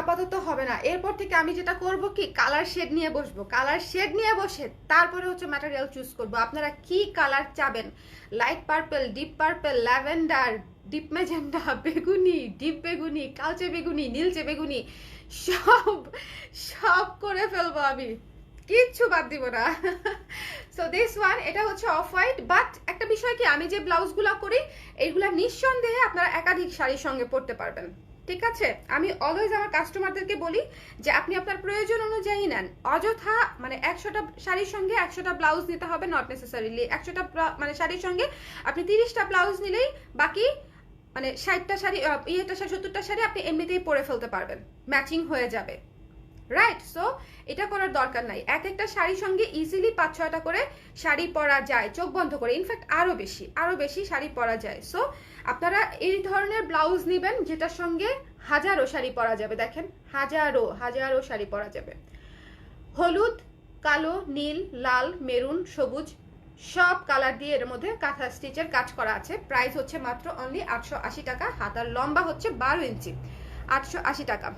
আপাতত হবে না। এরপর থেকে আমি যেটা করব কি, কালার শেড নিয়ে বসবো, কালার শেড নিয়ে বসে তারপরে হচ্ছে ম্যাটেরিয়াল চুজ করব। আপনারা কি কালার চাবেন, light purple, deep purple, lavender, deep magenta, বেগুনি, ডিপ বেগুনি, কালচে বেগুনি, নীলচে বেগুনি, সব সব করে ফেলবো আমি, কিচ্ছু বাদ দিব না। সো দিস ওয়ান, এটা হচ্ছে অফ হোয়াইট, বাট একটা বিষয় কি, আমি যে ব্লাউজগুলো করি এইগুলা নিঃসন্দেহে আপনারা একাধিক শাড়ির সঙ্গে পরতে পারবেন, ঠিক আছে? আমি অলওয়েজ আমার কাস্টমারদেরকে বলি যে আপনি আপনার প্রয়োজন অনুযায়ী নেন, অযথা মানে 100টা শাড়ির সঙ্গে 100টা ব্লাউজ নিতে হবে, নট নেসেসারিলি 100টা মানে শাড়ির সঙ্গে আপনি 30টা ব্লাউজ নিলেই বাকি মানে 60টা শাড়ি, 70টা শাড়ি আপনি এমনিতেই পরে ফেলতে পারবেন, ম্যাচিং হয়ে যাবে, রাইট? সো এটা করার দরকার নাই। এক একটা শাড়ির সঙ্গে ইজিলি 5-6টা করে শাড়ি পরা যায় চোখ বন্ধ করে, ইনফ্যাক্ট আরো বেশি শাড়ি পরা যায়। সো আপনারা এই ধরনের ব্লাউজ নেবেন যেটার সঙ্গে হাজারো শাড়ি পরা যাবে। দেখেন, হাজারো শাড়ি পরা যাবে। হলুদ, কালো, নীল, লাল, মেরুন, সবুজ সব কালার দিয়ে এর মধ্যে কাঁথা স্টিচের কাজ করা আছে। প্রাইস হচ্ছে মাত্র অনলি 880 টাকা। হাতার লম্বা হচ্ছে 12 ইঞ্চি, 880 টাকা।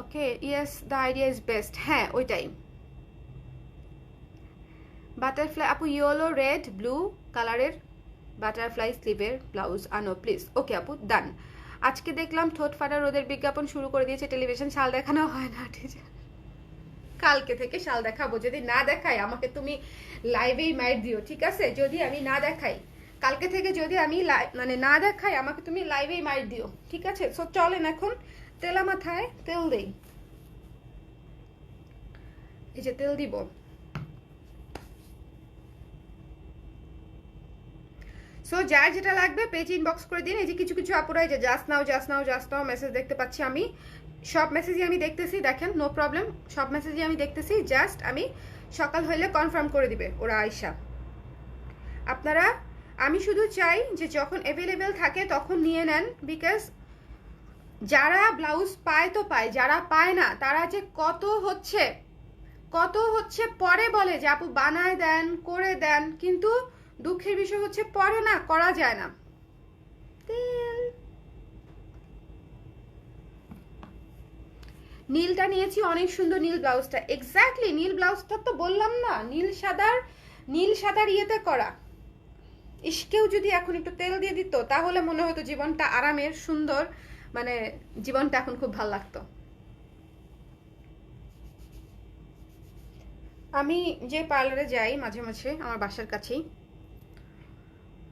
Okay, yes, the idea is best. হ্যাঁ, ওইটাই। বাটারফ্লাই আপু, ইয়েলো, রেড, ব্লু কালারের বাটারফ্লাই স্লিভের ব্লাউজ আনো প্লিজ। ওকে আপু, ডান। আজকে দেখলাম ঠোঁট ফাটা রোদের বিজ্ঞাপন শুরু করে দিয়েছে টেলিভিশন, শাল দেখানো হয় না। কালকে থেকে শাল দেখাবো, যদি না দেখাই আমাকে তুমি লাইভেই মাইর দিও, ঠিক আছে? যদি আমি না দেখাই কালকে থেকে, যদি আমি মানে না দেখাই আমাকে তুমি লাইভেই মাইর দিও, ঠিক আছে? সো চলেন এখন তেলা মাথায় তেল দেই, এই যে তেল দিব। সো যার যেটা লাগবে পেজ ইনবক্স করে দিন। এই যে কিছু কিছু আপুরাই যে জাস্ট নাও মেসেজ দেখতে পাচ্ছি আমি, সব মেসেজই আমি দেখতেছি, দেখেন, নো প্রবলেম, সব মেসেজই আমি দেখতেছি। জাস্ট আমি সকাল হইলে কনফার্ম করে দিবে ওরা আয়শা। আপনারা, আমি শুধু চাই যে যখন অ্যাভেলেবেল থাকে তখন নিয়ে নেন, বিকজ যারা ব্লাউজ পায় তো পায়, যারা পায় না তারা যে কত হচ্ছে পরে বলে যে আপু বানায় দেন, করে দেন, কিন্তু দুঃখের বিষয় হচ্ছে পরে না করা যায় না। নীলটা নিয়েছি, অনেক সুন্দর নীল ব্লাউজটা। এক্স্যাক্টলি, নীল ব্লাউজটা তো বললাম না, নীল সাদার ইয়েতে করা। কেউ যদি এখন একটু তেল দিয়ে দিত তাহলে মনে হতো জীবনটা আরামের, সুন্দর, মানে জীবনটা এখন খুব ভালো লাগতো। আমি যে পার্লারে যাই মাঝে মাঝে আমার বাসার কাছেই,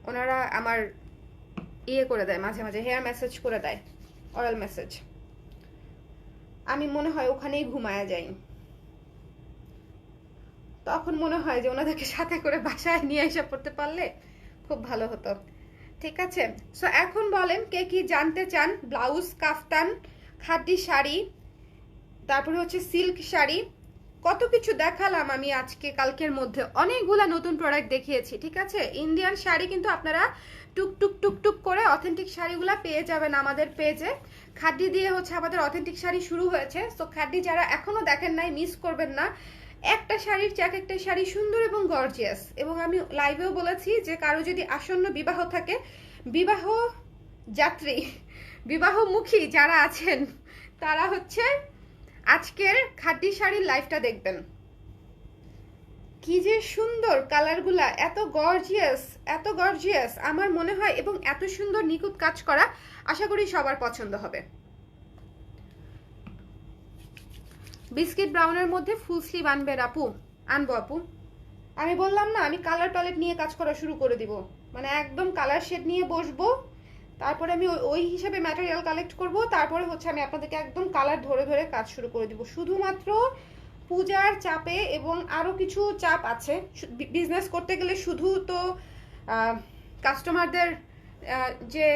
ওনারা আমার ইয়ে করে দেয়, মাঝে মাঝে হেয়ার ম্যাসাজ করে দেয়, অয়েল ম্যাসাজ। আমি মনে হয় ওখানেই ঘুমায়া যাই, তখন মনে হয় যে ওনাদেরকে সাথে করে বাসায় নিয়ে এসে পড়তে পারলে খুব ভালো হতো, ঠিক আছে? সো এখন বলেন কে কি জানতে চান। ব্লাউজ, কাফতান, খাদি শাড়ি, তারপরে হচ্ছে সিল্ক শাড়ি, কত কিছু দেখালাম আমি আজকে। কালকের মধ্যে অনেকগুলা নতুন প্রোডাক্ট দেখিয়েছি, ঠিক আছে? ইন্ডিয়ান শাড়ি কিন্তু আপনারা টুক করে অথেন্টিক শাড়িগুলা পেয়ে যাবেন আমাদের পেজে। খাদি দিয়ে হচ্ছে আমাদের অথেন্টিক শাড়ি শুরু হয়েছে। সো খাদি যারা এখনো দেখেন নাই, মিস করবেন না, একটা শাড়ির চেয়ে একটা শাড়ি সুন্দর এবং গর্জিয়াস। এবং আমি লাইভেও বলেছি যে কারো যদি আসন্ন বিবাহ থাকে, বিবাহ যাত্রী, বিবাহমুখী যারা আছেন তারা হচ্ছে আজকের খাদি শাড়ির লাইভটা দেখবেন। কি যে সুন্দর কালারগুলা, এত গর্জিয়াস, এত গর্জিয়াস আমার মনে হয়, এবং এত সুন্দর নিখুঁত কাজ করা, আশা করি সবার পছন্দ হবে। বিস্কিট ব্রাউনের মধ্যে ফুল স্লিভ আনবে আপু? আনবো আপু। আমি বললাম না, আমি কালার প্যালেট নিয়ে কাজ করা শুরু করে দিব, মানে একদম কালার শেড নিয়ে বসবো, তারপরে আমি ওই হিসাবে ম্যাটেরিয়াল কালেক্ট করব, তারপরে হচ্ছে আমি আপনাদেরকে একদম কালার ধরে ধরে কাজ শুরু করে দিব। শুধুমাত্র পূজার চাপে এবং আরও কিছু চাপ আছে, বিজনেস করতে গেলে শুধু তো কাস্টমারদের যে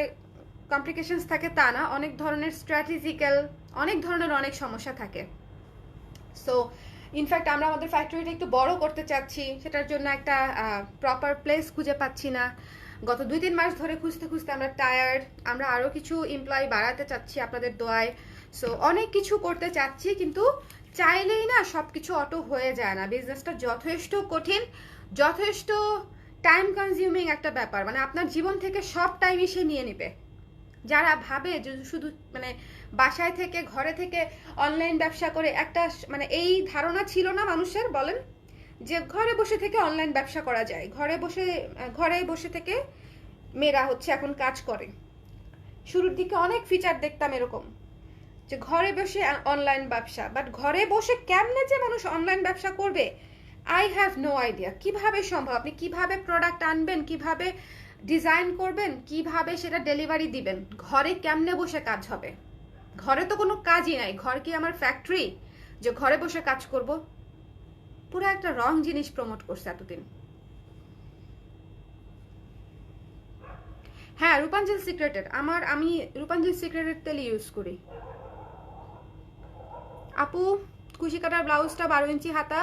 কমপ্লিকেশনস থাকে তা না, অনেক ধরনের স্ট্র্যাটেজিক্যাল অনেক ধরনের অনেক সমস্যা থাকে। সো ইনফ্যাক্ট আমরা আমাদের ফ্যাক্টরিটা একটু বড় করতে চাচ্ছি, সেটার জন্য একটা প্রপার প্লেস খুঁজে পাচ্ছি না। গত 2-3 মাস ধরে খুঁজতে খুঁজতে আমরা টায়ার্ড। আমরা আরও কিছু এমপ্লয়ি বাড়াতে চাচ্ছি আপনাদের দোয়ায়। সো অনেক কিছু করতে চাচ্ছি, কিন্তু চাইলেই না সব কিছু অটো হয়ে যায় না। বিজনেসটা যথেষ্ট কঠিন, যথেষ্ট টাইম কনজিউমিং একটা ব্যাপার, মানে আপনার জীবন থেকে সব টাইম এসে নিয়ে নেবে। যারা ভাবে যে শুধু মানে বাসায় থেকে ঘরে থেকে অনলাইন ব্যবসা করে একটা, মানে এই ধারণা ছিল না মানুষের, বলেন যে ঘরে বসে থেকে অনলাইন ব্যবসা করা যায়, ঘরে বসে থেকে মেয়েরা হচ্ছে এখন কাজ করে। শুরুর দিকে অনেক ফিচার দেখতাম এরকম যে ঘরে বসে অনলাইন ব্যবসা, বাট ঘরে বসে কেমনে যে মানুষ অনলাইন ব্যবসা করবে, আই হ্যাভ নো আইডিয়া। কিভাবে সম্ভব? আপনি কিভাবে প্রোডাক্ট আনবেন, কিভাবে ডিজাইন করবেন, কিভাবে সেটা ডেলিভারি দিবেন, ঘরে কেমনে বসে কাজ হবে? ঘরে তো কোনো কাজই নাই। ঘর কি আমার ফ্যাক্টরি যে ঘরে বসে কাজ করব? পুরো একটা রং জিনিস প্রমোট করছে এতদিন। হ্যাঁ, রূপাঞ্জল সিক্রেটের আমি রূপাঞ্জল সিক্রেটের তেল ইউজ করি। আপু, কুশি কাটার ব্লাউজটা 12 ইঞ্চি হাতা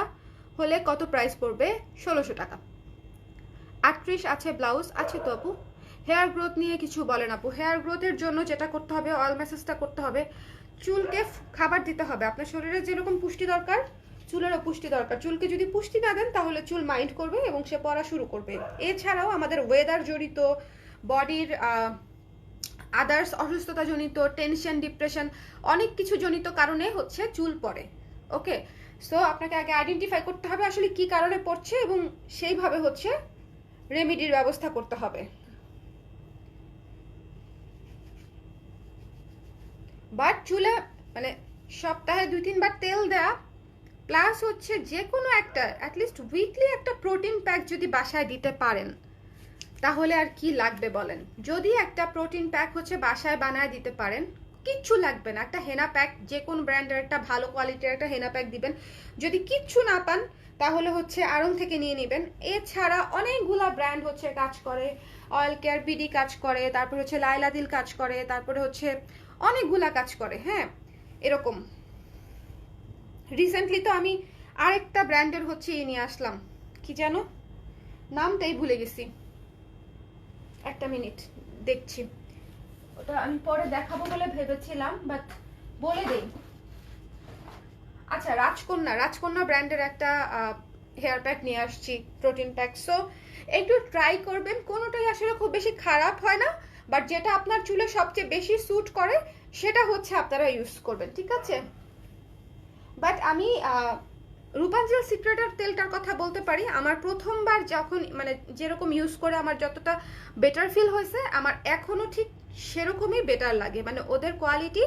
হলে কত প্রাইস পড়বে? 1600 টাকা। 38 আছে ব্লাউজ আছে তো আপু। হেয়ার গ্রোথ নিয়ে কিছু বলেন আপু। হেয়ার গ্রোথের জন্য যেটা করতে হবে, অয়েল ম্যাসাজটা করতে হবে, চুলকে খাবার দিতে হবে। আপনার শরীরে যেরকম পুষ্টি দরকার, চুলেরও পুষ্টি দরকার। চুলকে যদি পুষ্টি না দেন তাহলে চুল মাইন্ড করবে এবং সে পড়া শুরু করবে। এছাড়াও আমাদের ওয়েদার জড়িত, বডির আদার্স অসুস্থতা জনিত, টেনশন, ডিপ্রেশন, অনেক কিছু জনিত কারণে হচ্ছে চুল পড়ে। ওকে, সো আপনাকে আগে আইডেন্টিফাই করতে হবে আসলে কি কারণে পড়ছে, এবং সেইভাবে হচ্ছে রেমিডির ব্যবস্থা করতে হবে। বাট চুলে মানে সপ্তাহে 2-3 বার তেল দেয়া, প্লাস হচ্ছে যে কোনো একটা অ্যাটলিস্ট উইকলি একটা প্রোটিন প্যাক যদি বাসায় দিতে পারেন, তাহলে আর কি লাগবে বলেন? যদি একটা প্রোটিন প্যাক হচ্ছে বাসায় বানায় দিতে পারেন, কিচ্ছু লাগবে না। একটা হেনা প্যাক, যে কোন ব্র্যান্ডের একটা ভালো কোয়ালিটির একটা হেনা প্যাক দিবেন। যদি কিচ্ছু না পান তাহলে হচ্ছে আড়ং থেকে নিয়ে নেবেন। এছাড়া অনেকগুলা ব্র্যান্ড হচ্ছে কাজ করে, অয়েল কেয়ার বিডি কাজ করে, তারপর হচ্ছে লাইলাদিল কাজ করে, তারপরে হচ্ছে অনেকগুলা কাজ করে। হ্যাঁ, এরকম রিসেন্টলি তো আমি আরেকটা ব্র্যান্ডের হচ্ছে নিয়ে আসলাম, কি যেন নামটাই ভুলে গেছি, একটা মিনিট দেখছি, ওটা আমি পরে দেখাবো বলে ভেবেছিলাম, বাট বলে দেই। আচ্ছা, রাজকন্যা ব্র্যান্ডের একটা হেয়ার প্যাক নিয়ে আসছি, প্রোটিন প্যাক। সো একটু ট্রাই করবেন, কোনোটাই আসলে খুব বেশি খারাপ হয় না, বাট যেটা আপনার চুলে সবচেয়ে বেশি স্যুট করে সেটা হচ্ছে আপনারা ইউজ করবেন, ঠিক আছে? বাট আমি রূপাঞ্জল সিক্রেটের তেলটার কথা বলতে পারি, আমার প্রথমবার যখন মানে যেরকম ইউজ করে আমার যতটা বেটার ফিল হয়েছে, আমার এখনো ঠিক সেরকমই বেটার লাগে। মানে ওদের কোয়ালিটি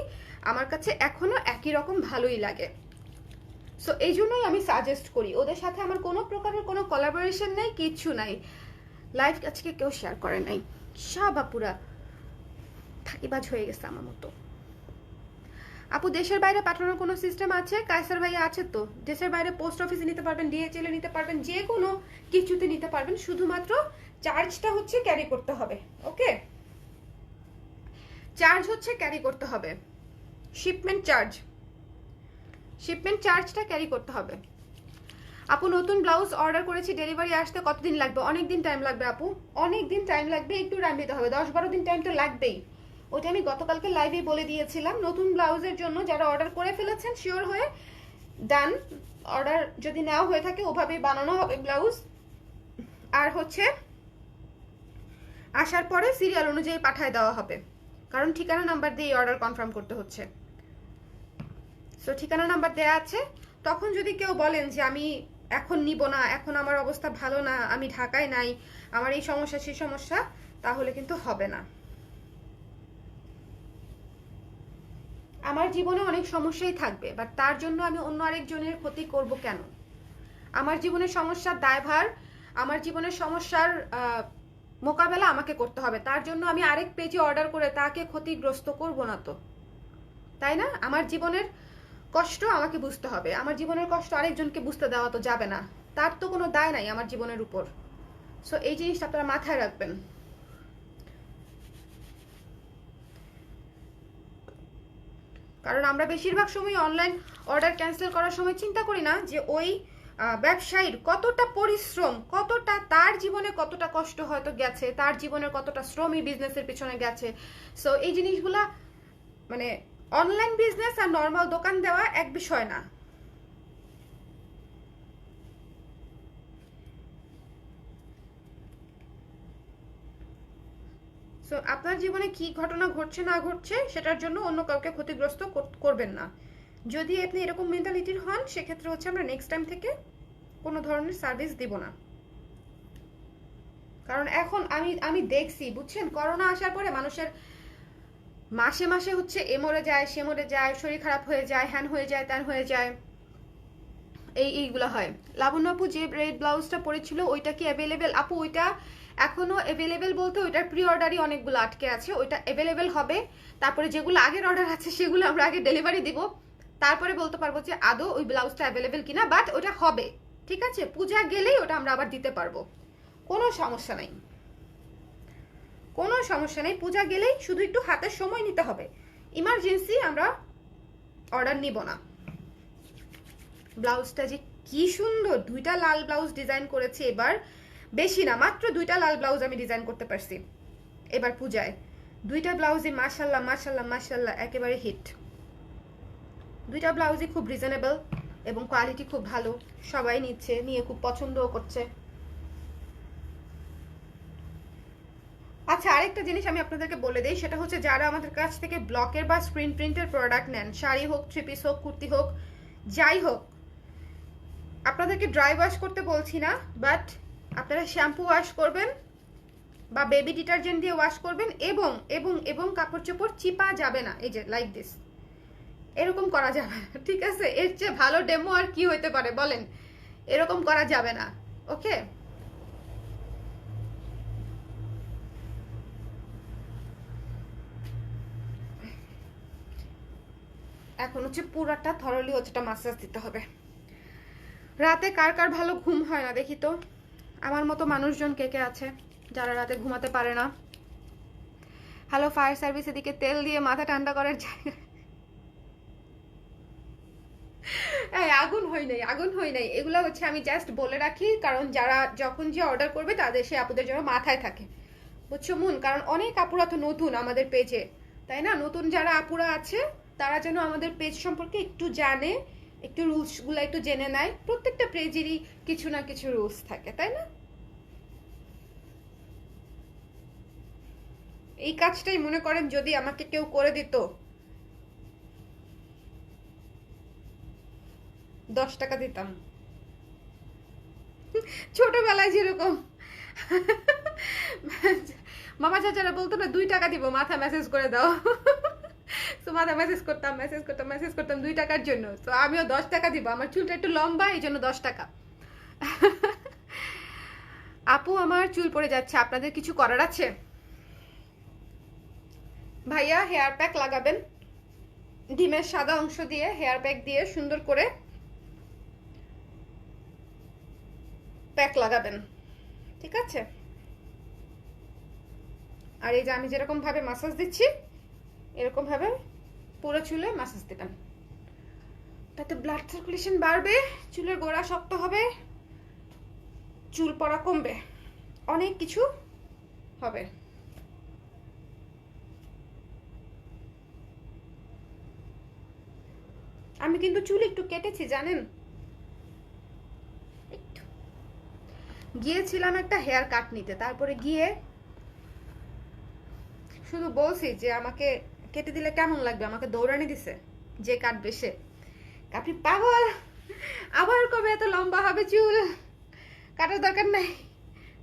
আমার কাছে এখনো একই রকম ভালোই লাগে। সো এই জন্যই আমি সাজেস্ট করি। ওদের সাথে আমার কোনো প্রকারের কোনো কোলাবোরেশন নেই, কিচ্ছু নাই। লাইভ আজকে কেউ শেয়ার করে নাই, সব আপুরা থাকিবাজ হয়ে গেছে আমার মতো। আপু, দেশের বাইরে পাঠানোর কোনো সিস্টেম আছে? কায়সার ভাইয়া আছে তো। দেশের বাইরে পোস্ট অফিসে নিতে পারবেন, ডিএচএল এ নিতে পারবেন, যে কোনো কিছুতে নিতে পারবেন, শুধুমাত্র চার্জটা হচ্ছে ক্যারি করতে হবে। ওকে, চার্জ হচ্ছে ক্যারি করতে হবে, শিপমেন্ট চার্জটা ক্যারি করতে হবে। আপু, নতুন ব্লাউজ অর্ডার করেছি, ডেলিভারি আসতে কতদিন লাগবে? অনেক দিন টাইম লাগবে আপু, অনেক দিন টাইম লাগবে, একটু টাইম দিতে হবে, 10-12 দিন টাইম তো লাগবেই। ওইটা আমি গতকালকে লাইভে বলে দিয়েছিলাম। নতুন ব্লাউজের জন্য যারা অর্ডার করে ফেলেছেন শিওর হয়ে ডান, অর্ডার যদি নেওয়া হয়ে থাকে ওভাবেই বানানো হবে ব্লাউজ। আর হচ্ছে আসার পরে সিরিয়াল অনুযায়ী পাঠিয়ে দেওয়া হবে, কারণ ঠিকানা নাম্বার দিয়ে অর্ডার কনফার্ম করতে হচ্ছে। সো ঠিকানা নাম্বার দেয়া আছে, তখন যদি কেউ বলেন যে আমি এখন নিব না, এখন আমার অবস্থা ভালো না, আমি ঢাকায় নাই, আমার এই সমস্যা সেই সমস্যা, তাহলে কিন্তু হবে না। আমার জীবনে অনেক সমস্যাই থাকবে, বাট তার জন্য আমি অন্য আরেকজনের ক্ষতি করব কেন? আমার জীবনের সমস্যার দায়ভার, আমার জীবনের সমস্যার মোকাবেলা আমাকে করতে হবে, তার জন্য আমি আরেক পেজে অর্ডার করে তাকে ক্ষতিগ্রস্ত করব না তো, তাই না? আমার জীবনের কষ্ট আমাকে বুঝতে হবে, আমার জীবনের কষ্ট আরেকজনকে বুঝতে দেওয়া তো যাবে না, তার তো কোনো দায় নাই আমার জীবনের উপর। সো এই জিনিসটা আপনারা মাথায় রাখবেন। কারণ আমরা বেশিরভাগ সময় অনলাইন অর্ডার ক্যান্সেল করার সময় চিন্তা করি না যে ওই ব্যবসায়ীর কতটা পরিশ্রম, কতটা তার জীবনে কতটা কষ্ট হয়তো গেছে, তার জীবনের কতটা শ্রম এই বিজনেসের পিছনে গেছে। সো এই জিনিসগুলা মানে অনলাইন বিজনেস আর নর্মাল দোকান দেওয়া এক বিষয় না। সো আপনার জীবনে কি ঘটনা ঘটছে না ঘটছে সেটার জন্য অন্য কাউকে ক্ষতিগ্রস্ত করবেন না। যদি আপনি এরকম মেন্টালিটির হন, সেক্ষেত্রে হচ্ছে আমরা নেক্সট টাইম থেকে কোনো ধরনের সার্ভিস দিব না। কারণ এখন আমি দেখছি, বুঝছেন, করোনা আসার পরে মানুষের মাসে মাসে হচ্ছে এ মরে যায়, সে মরে যায়, শরীর খারাপ হয়ে যায়, হ্যান হয়ে যায়, ত্যান হয়ে যায়, এইগুলো হয়। লাবণ্য আপু যে রেড ব্লাউজটা পরেছিল ওইটা কি অ্যাভেলেবেল? আপু ওইটা এখনো অ্যাভেলেবেল বলতে ওইটার প্রি অর্ডারই অনেকগুলো আটকে আছে, ওইটা অ্যাভেলেবেল হবে। তারপরে যেগুলো আগের অর্ডার আছে সেগুলো আমরা আগে ডেলিভারি দিব, তারপরে বলতে পারবো যে আদৌ ওই ব্লাউজটা অ্যাভেলেবেল কিনা, বাট ওটা হবে, ঠিক আছে? পূজা গেলেই ওটা আমরা আবার দিতে পারবো, কোনো সমস্যা নাই, কোনো সমস্যা নেই। পূজা গেলেই শুধু একটু হাতের সময় নিতে হবে, ইমার্জেন্সি আমরা অর্ডার নিব না। ব্লাউজটা যে কি সুন্দর, দুইটা লাল ব্লাউজ ডিজাইন করেছি এবার, বেশি না, মাত্র দুইটা লাল ব্লাউজ আমি ডিজাইন করতে পারছি এবার পূজায়। দুইটা ব্লাউজই মাশাল্লাহ মাশাল্লাহ মাশাল্লাহ একেবারে হিট। দুইটা ব্লাউজই খুব রিজনেবল এবং কোয়ালিটি খুব ভালো, সবাই নিচ্ছে, নিয়ে খুব পছন্দও করছে। আচ্ছা, আরেকটা জিনিস আমি আপনাদেরকে বলে দিই, সেটা হচ্ছে যারা আমাদের কাছ থেকে ব্লকের বা স্ক্রিন প্রিন্টের প্রোডাক্ট নেন, শাড়ি হোক, থ্রি পিস হোক, কুর্তি হোক, যাই হোক, আপনাদেরকে ড্রাই ওয়াশ করতে বলছি না, বাট আপনারা শ্যাম্পু ওয়াশ করবেন বা বেবি ডিটারজেন্ট দিয়ে ওয়াশ করবেন, এবং এবং এবং কাপড় চোপড় চিপা যাবে না, এই যে লাইক দিস, এরকম করা যাবে না, ঠিক আছে? এর চেয়ে ভালো ডেমো আর কি হইতে পারে বলেন? এরকম করা যাবে না, ওকে? এখন হচ্ছে পুরাটা থরলি হচ্ছে মাসাজ দিতে হবে। রাতে কার কার ভালো ঘুম হয় না দেখি তো, আমার মতো মানুষজন কে কে আছে যারা রাতে ঘুমাতে পারে না? হ্যালো ফায়ার সার্ভিস, এদিকে তেল দিয়ে মাথা ঠান্ডা করার জায়গা। হ্যাঁ, আগুন হয় নাই, আগুন হয় নাই, এগুলো হচ্ছে আমি জাস্ট বলে রাখি, কারণ যারা যখন যে অর্ডার করবে তাদের সে আপুদের জন্য মাথায় থাকে, বুঝছো মুন? কারণ অনেক আপুরা তো নতুন আমাদের পেজে, তাই না? নতুন যারা আপুরা আছে তারা যেন আমাদের পেজ সম্পর্কে একটু জানে, একটু রুলসগুলো একটু জেনে নেয়। প্রত্যেকটা পেজেরই কিছু না কিছু রুলস থাকে, তাই না? এই কাজটাই মনে করেন যদি আমাকে কেউ করে দিত, 10 টাকা দিতাম। ছোটবেলায় যেরকম মামা চাচারা বলতো না 2 টাকা দিব, মাথা মেসেজ করে দাও, তো মাথা মেসেজ করতাম, মেসেজ করতাম, মেসেজ করতাম 2 টাকার জন্য। তো আমিও 10 টাকা দিব, আমার চুলটা একটু লম্বা, এই জন্য 10 টাকা। আপু আমার চুল পড়ে যাচ্ছে, আপনাদের কিছু করার আছে? ভাইয়া হেয়ার প্যাক লাগাবেন, ডিমের সাদা অংশ দিয়ে হেয়ার প্যাক দিয়ে সুন্দর করে প্যাক লাগাবেন, ঠিক আছে? আর এই যে আমি যেরকম ভাবে মাসাজ দিচ্ছি, এরকম ভাবে পুরো চুলে মাসাজ দেবেন, তাতে ব্লাড সার্কুলেশন বাড়বে, চুলের গোড়া শক্ত হবে, চুল পড়া কমবে, অনেক কিছু হবে। আমি কিন্তু চুল একটু কেটেছি জানেন, গিয়েছিলাম একটা হেয়ার কাট নিতে, তারপরে গিয়ে শুধু বলছি যে আমাকে কেটে দিলে কেমন লাগবে, আমাকে দৌড়ানি দিছে যে কাটবে সে। আপনি পাগল, আবার কবে এত লম্বা হবে চুল, কাটার দরকার নাই,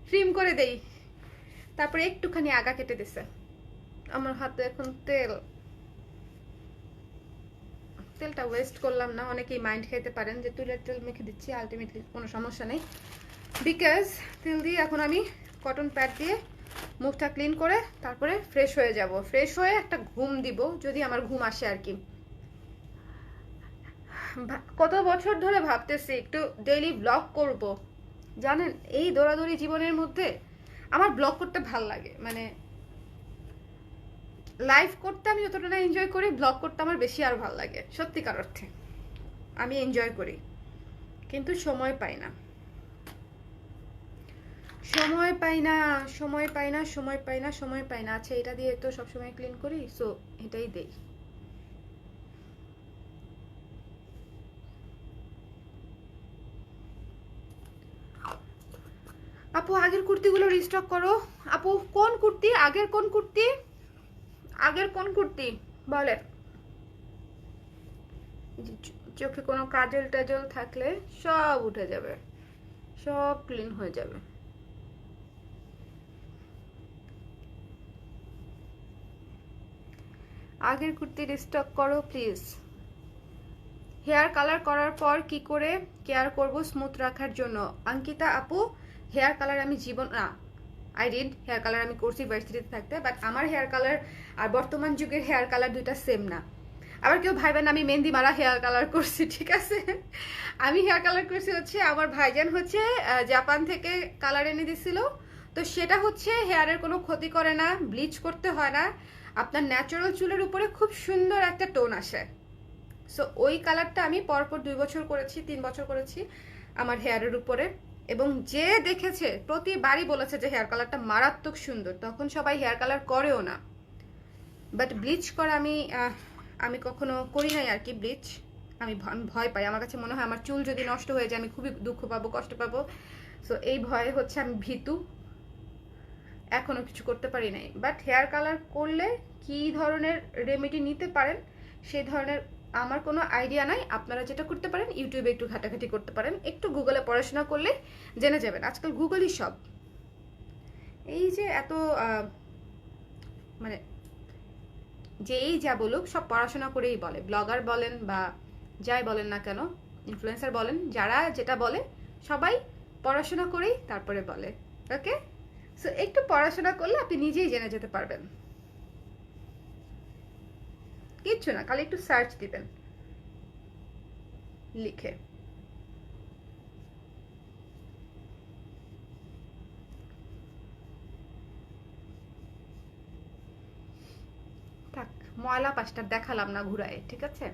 ট্রিম করে দেই। তারপরে একটুখানি আগা কেটে দিছে। আমার হাতে এখন তেলটা ওয়েস্ট করলাম না, অনেকেই মাইন্ড খেতে পারেন যে তুলের তেল মেখে দিচ্ছি, আলটিমেটলি কোনো সমস্যা নেই, বিকজ তেল দিয়ে এখন আমি কটন প্যাড দিয়ে মুখটা ক্লিন করে তারপরে ফ্রেশ হয়ে যাব। ফ্রেশ হয়ে একটা ঘুম দিব, যদি আমার ঘুম আসে আর কি। কত বছর ধরে ভাবতেছি একটু ডেইলি ব্লগ করব, জানেন এই দৌড়াদৌড়ি জীবনের মধ্যে আমার ব্লগ করতে ভাল লাগে, মানে লাইভ করতে আমি যতটা না এনজয় করি, ব্লগ করতে আমার বেশি আর ভাল লাগে, সত্যিকার অর্থে আমি এনজয় করি, কিন্তু সময় পাই না, সময় পাই না, সময় পাই না, সময় পাই না, সময় পাই না। আচ্ছা এটা দিয়ে তো সবসময় ক্লিন করি, সো এটাই দেই। আপু আগের কুর্তিগুলো রিস্টক করো। আপু কোন কুর্তি, আগের কোন কুর্তি, আগের কোন কুর্তি বলেন। চোখে কোনো কাজল টাজল থাকলে সব উঠে যাবে, সব ক্লিন হয়ে যাবে। আগের কুর্তি রিস্টক করো প্লিজ। হেয়ার কালার করার পর কি করে কেয়ার করব স্মুথ রাখার জন্য? অঙ্কিতা আপু, হেয়ার কালার আমি জীবন না, আই ডিড হেয়ার কালার আমি করছি ভার্সিটিতে থাকতে, বাট আমার হেয়ার কালার আর বর্তমান যুগের হেয়ার কালার দুইটা সেম না। আবার কেউ ভাইবেন আমি মেহেন্দি মারা হেয়ার কালার করছি, ঠিক আছে? আমি হেয়ার কালার করছি হচ্ছে আমার ভাইজান হচ্ছে জাপান থেকে কালার এনে দিছিল, তো সেটা হচ্ছে হেয়ারের কোনো ক্ষতি করে না, ব্লিচ করতে হয় না, আপনার ন্যাচারাল চুলের উপরে খুব সুন্দর একটা টোন আসে। সো ওই কালারটা আমি পরপর 2 বছর করেছি, 3 বছর করেছি আমার হেয়ারের উপরে, এবং যে দেখেছে প্রতিবারই বলেছে যে হেয়ার কালারটা মারাত্মক সুন্দর। তখন সবাই হেয়ার কালার করেও না, বাট ব্লিচ করা আমি কখনো করি নাই আর কি। ব্লিচ আমি ভয় পাই, আমার কাছে মনে হয় আমার চুল যদি নষ্ট হয়ে যায় আমি খুবই দুঃখ পাবো, কষ্ট পাবো। সো এই ভয়ে হচ্ছে আমি ভীতু, এখনো কিছু করতে পারি নাই। বাট হেয়ার কালার করলে কি ধরনের রেমেডি নিতে পারেন সেই ধরনের আমার কোনো আইডিয়া নাই। আপনারা যেটা করতে পারেন ইউটিউবে একটু ঘাটাঘাটি করতে পারেন, একটু গুগলে পড়াশোনা করলে জেনে যাবেন। আজকাল গুগলই সব। এই যে এত মানে যেই যা বলুক সব পড়াশোনা করেই বলে, ব্লগার বলেন বা যাই বলেন না কেন, ইনফ্লুয়েন্সার বলেন, যারা যেটা বলে সবাই পড়াশোনা করেই তারপরে বলে। ওকে, সো একটু পড়াশোনা করলে আপনি নিজেই জেনে যেতে পারবেন, কিচ্ছু না, খালি একটু সার্চ দিবেন লিখে। থাক, ময়লা পাশটা দেখালাম না ঘুরায়, ঠিক আছে?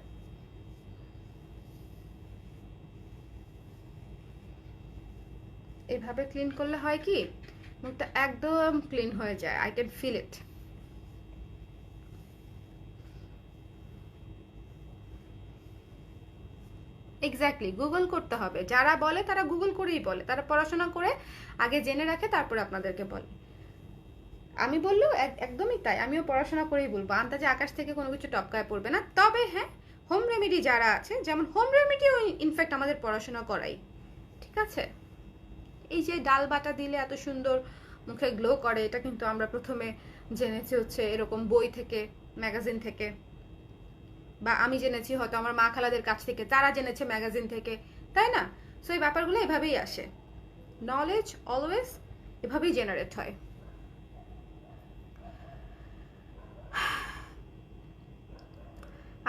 এভাবে ক্লিন করলে হয় কি মুখটা একদম ক্লিন হয়ে যায়, I can feel it. Exactly, Google করতে হবে। যারা বলে তারা গুগল করেই বলে, তারা পড়াশোনা করে আগে জেনে রাখে তারপরে আপনাদেরকে বলে। আমি বললেও একদমই তাই, আমিও পড়াশোনা করেই বলবো, আন্দাজে আকাশ থেকে কোনো কিছু টপকায় পড়বে না। তবে হ্যাঁ, হোম রেমেডি যারা আছে, যেমন হোম রেমেডিও ইনফ্যাক্ট আমাদের পড়াশোনা করাই, ঠিক আছে? এই যে ডাল বাটা দিলে এত সুন্দর মুখে গ্লো করে, এটা কিন্তু আমরা প্রথমে জেনেছি হচ্ছে এরকম বই থেকে, ম্যাগাজিন থেকে, বা আমি জেনেছি হয়তো আমার মা খালাদের কাছ থেকে, তারা জেনেছে ম্যাগাজিন থেকে, তাই না? সো এই ব্যাপারগুলো এভাবেই আসে, নলেজ অলওয়েজ এভাবেই জেনারেট হয়।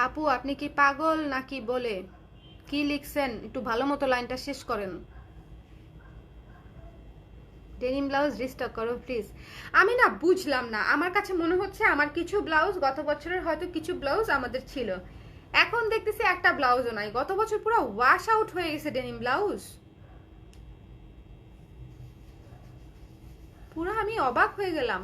আপু আপনি কি পাগল নাকি বলে কি লিখছেন, একটু ভালো মতো লাইনটা শেষ করেন। ডেনিম ব্লাউজ রিস্টক করো প্লিজ। আমি না বুঝলাম না, আমার কাছে মনে হচ্ছে আমার কিছু ব্লাউজ গত বছরের হয়তো কিছু ব্লাউজ আমাদের ছিল, এখন দেখতেছি একটা ব্লাউজও নাই। গত বছর পুরো ওয়াশ আউট হয়ে গেছে ডেনিম ব্লাউজ, পুরো আমি অবাক হয়ে গেলাম।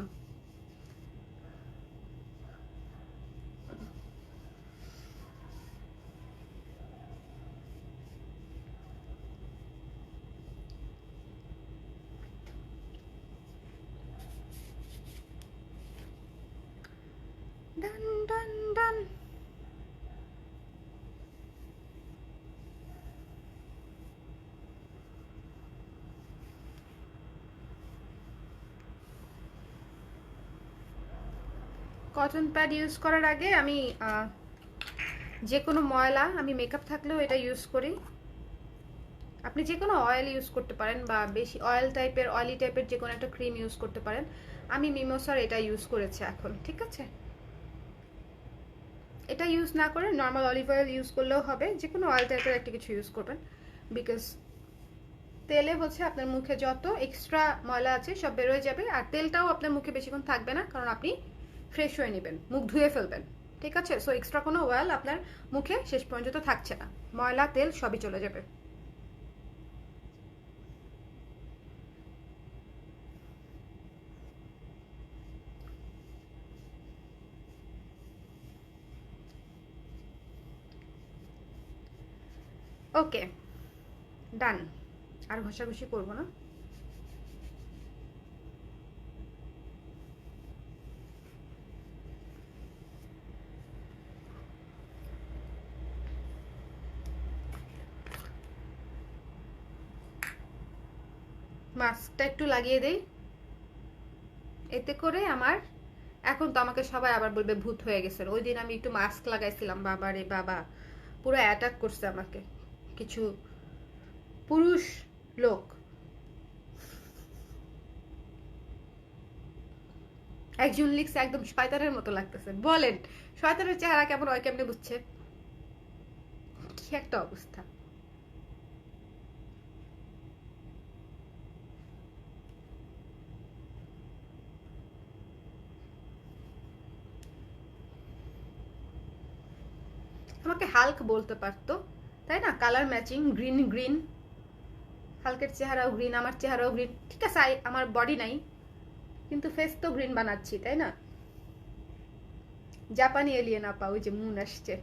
ডান ডান ডান। কটন প্যাড ইউজ করার আগে আমি যে কোনো ময়লা, আমি মেকআপ থাকলেও এটা ইউজ করি। আপনি যে কোনো অয়েল ইউজ করতে পারেন, বা বেশি অয়েলি টাইপের যে কোনো একটা ক্রিম ইউজ করতে পারেন। আমি মিমোসার এটা ইউজ করেছি এখন, ঠিক আছে? এটা ইউজ না করে নর্মাল অলিভ অয়েল ইউজ করলেও হবে, যে কোনো অয়েল টাইপের একটা কিছু ইউজ করবেন। বিকজ তেলে হচ্ছে আপনার মুখে যত এক্সট্রা ময়লা আছে সব বেরোয় যাবে, আর তেলটাও আপনার মুখে বেশিক্ষণ থাকবে না, কারণ আপনি ফ্রেশ হয়ে নেবেন, মুখ ধুয়ে ফেলবেন, ঠিক আছে? সো এক্সট্রা কোনো অয়েল আপনার মুখে শেষ পর্যন্ত থাকছে না, ময়লা তেল সবই চলে যাবে। ওকে, ডান। আর ঘষাঘষি করবো না। মাস্কটা একটু লাগিয়ে দেই, এতে করে আমার, এখন তো আমাকে সবাই আবার বলবে ভূত হয়ে গেছেন। ওই দিন আমি একটু মাস্ক লাগাইছিলাম, বাবা রে বাবা, পুরো অ্যাটাক করছে আমাকে কিছু পুরুষ লোক। একজন লিখছে একদম শয়তানের মতো লাগতেছে। বলেন শয়তানের চেহারা কেমন হয়, কেমনে বুঝছে? কি একটা অবস্থা। আমাকে হাল্ক বলতে পারতো, তাই না? কালার ম্যাচিং, গ্রিন গ্রিন, হালকের চেহারাও গ্রিন, আমার চেহারাও গ্রিন, ঠিক আছে? আমার বডি নাই, কিন্তু ফেস তো গ্রিন বানাচ্ছি, তাই না? জাপানি এলিয়েন আপা, ওই যে মুন আসছে,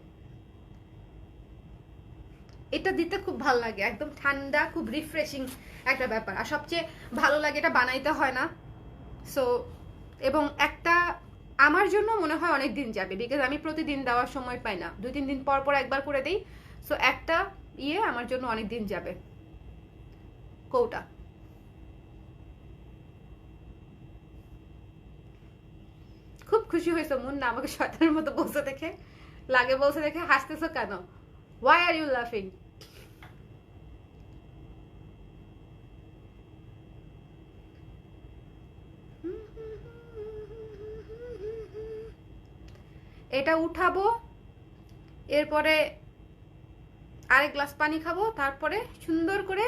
এটা দিতে খুব ভালো লাগে, একদম ঠান্ডা, খুব রিফ্রেশিং একটা ব্যাপার। আর সবচেয়ে ভালো লাগে এটা বানাইতে হয় না। সো এবং একটা আমার জন্য মনে হয় অনেক দিন যাবে, বিকজ আমি প্রতিদিন দেওয়ার সময় পাই না, 2-3 দিন পর পর একবার করে দিই। সো একটা আমার জন্য অনেক দিন যাবে। কৌটা খুব খুশি হয়েছে মুন না আমাকে শয়তানের মতো বলছে দেখে, লাগে বলছে দেখে হাসতেছো কেন? ওয়াই আর ইউ লাফিং? এটা উঠাবো, এরপরে আরেক গ্লাস পানি খাবো, তারপরে সুন্দর করে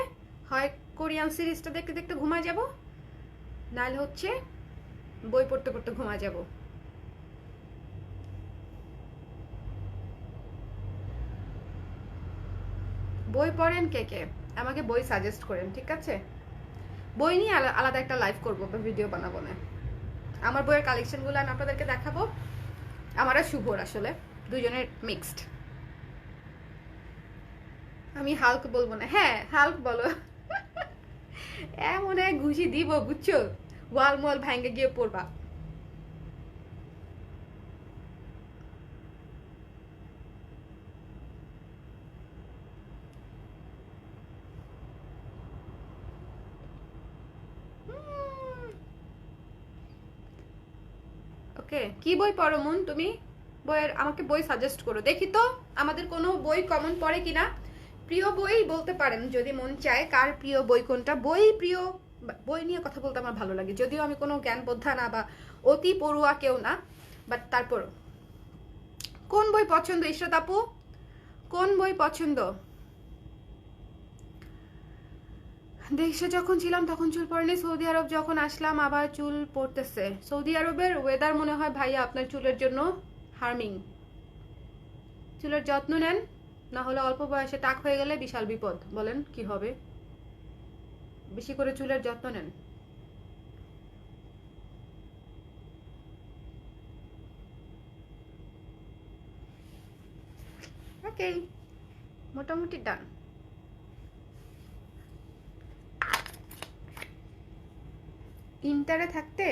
হয় কোরিয়ান সিরিজটা দেখতে দেখতে ঘুমায় যাব, নাহলে হচ্ছে বই পড়তে পড়তে ঘুমায় যাব। বই পড়েন কে কে? আমাকে বই সাজেস্ট করেন, ঠিক আছে? বই নিয়ে আলাদা একটা লাইভ করবো বা ভিডিও বানাবো না। আমার বইয়ের কালেকশনগুলো আমি আপনাদেরকে দেখাবো। আমার আর শুভর আসলে দুজনের মিক্সড। আমি হাল্ক বলবো না। হ্যাঁ হাল্ক বলো। এমন এক ঘুষি দিব বুঝছো, ওয়াল মল ভাঙ্গে গিয়ে পড়বা। ওকে, কি বই পড়ো মন তুমি? বইয়ের আমাকে বই সাজেস্ট করো, দেখি তো আমাদের কোনো বই কমন পড়ে কিনা। প্রিয় বই বলতে পারেন যদি মন চায়, কার প্রিয় বই কোনটা? প্রিয় বই নিয়ে কথা বলতে আমার ভালো লাগে, যদিও আমি কোনো জ্ঞান বোদ্ধা না বা অতি পড়ুয়া কেউ না, বাট তারপরও। কোন বই পছন্দ ইশরাত আপু? কোন বই পছন্দ? দেশে যখন ছিলাম তখন চুল পড়েনি, সৌদি আরব যখন আসলাম আবার চুল পড়তেছে। সৌদি আরবের ওয়েদার মনে হয় ভাইয়া আপনার চুলের জন্য হার্মিং। চুলের যত্ন নেন, না হলে অল্প বয়সে টাক হয়ে গেলে বিশাল বিপদ। বলেন কি হবে? বেশি করে চুলের যত্ন নেন। ওকে, মোটামুটি ডান। ইন্টারে থাকতে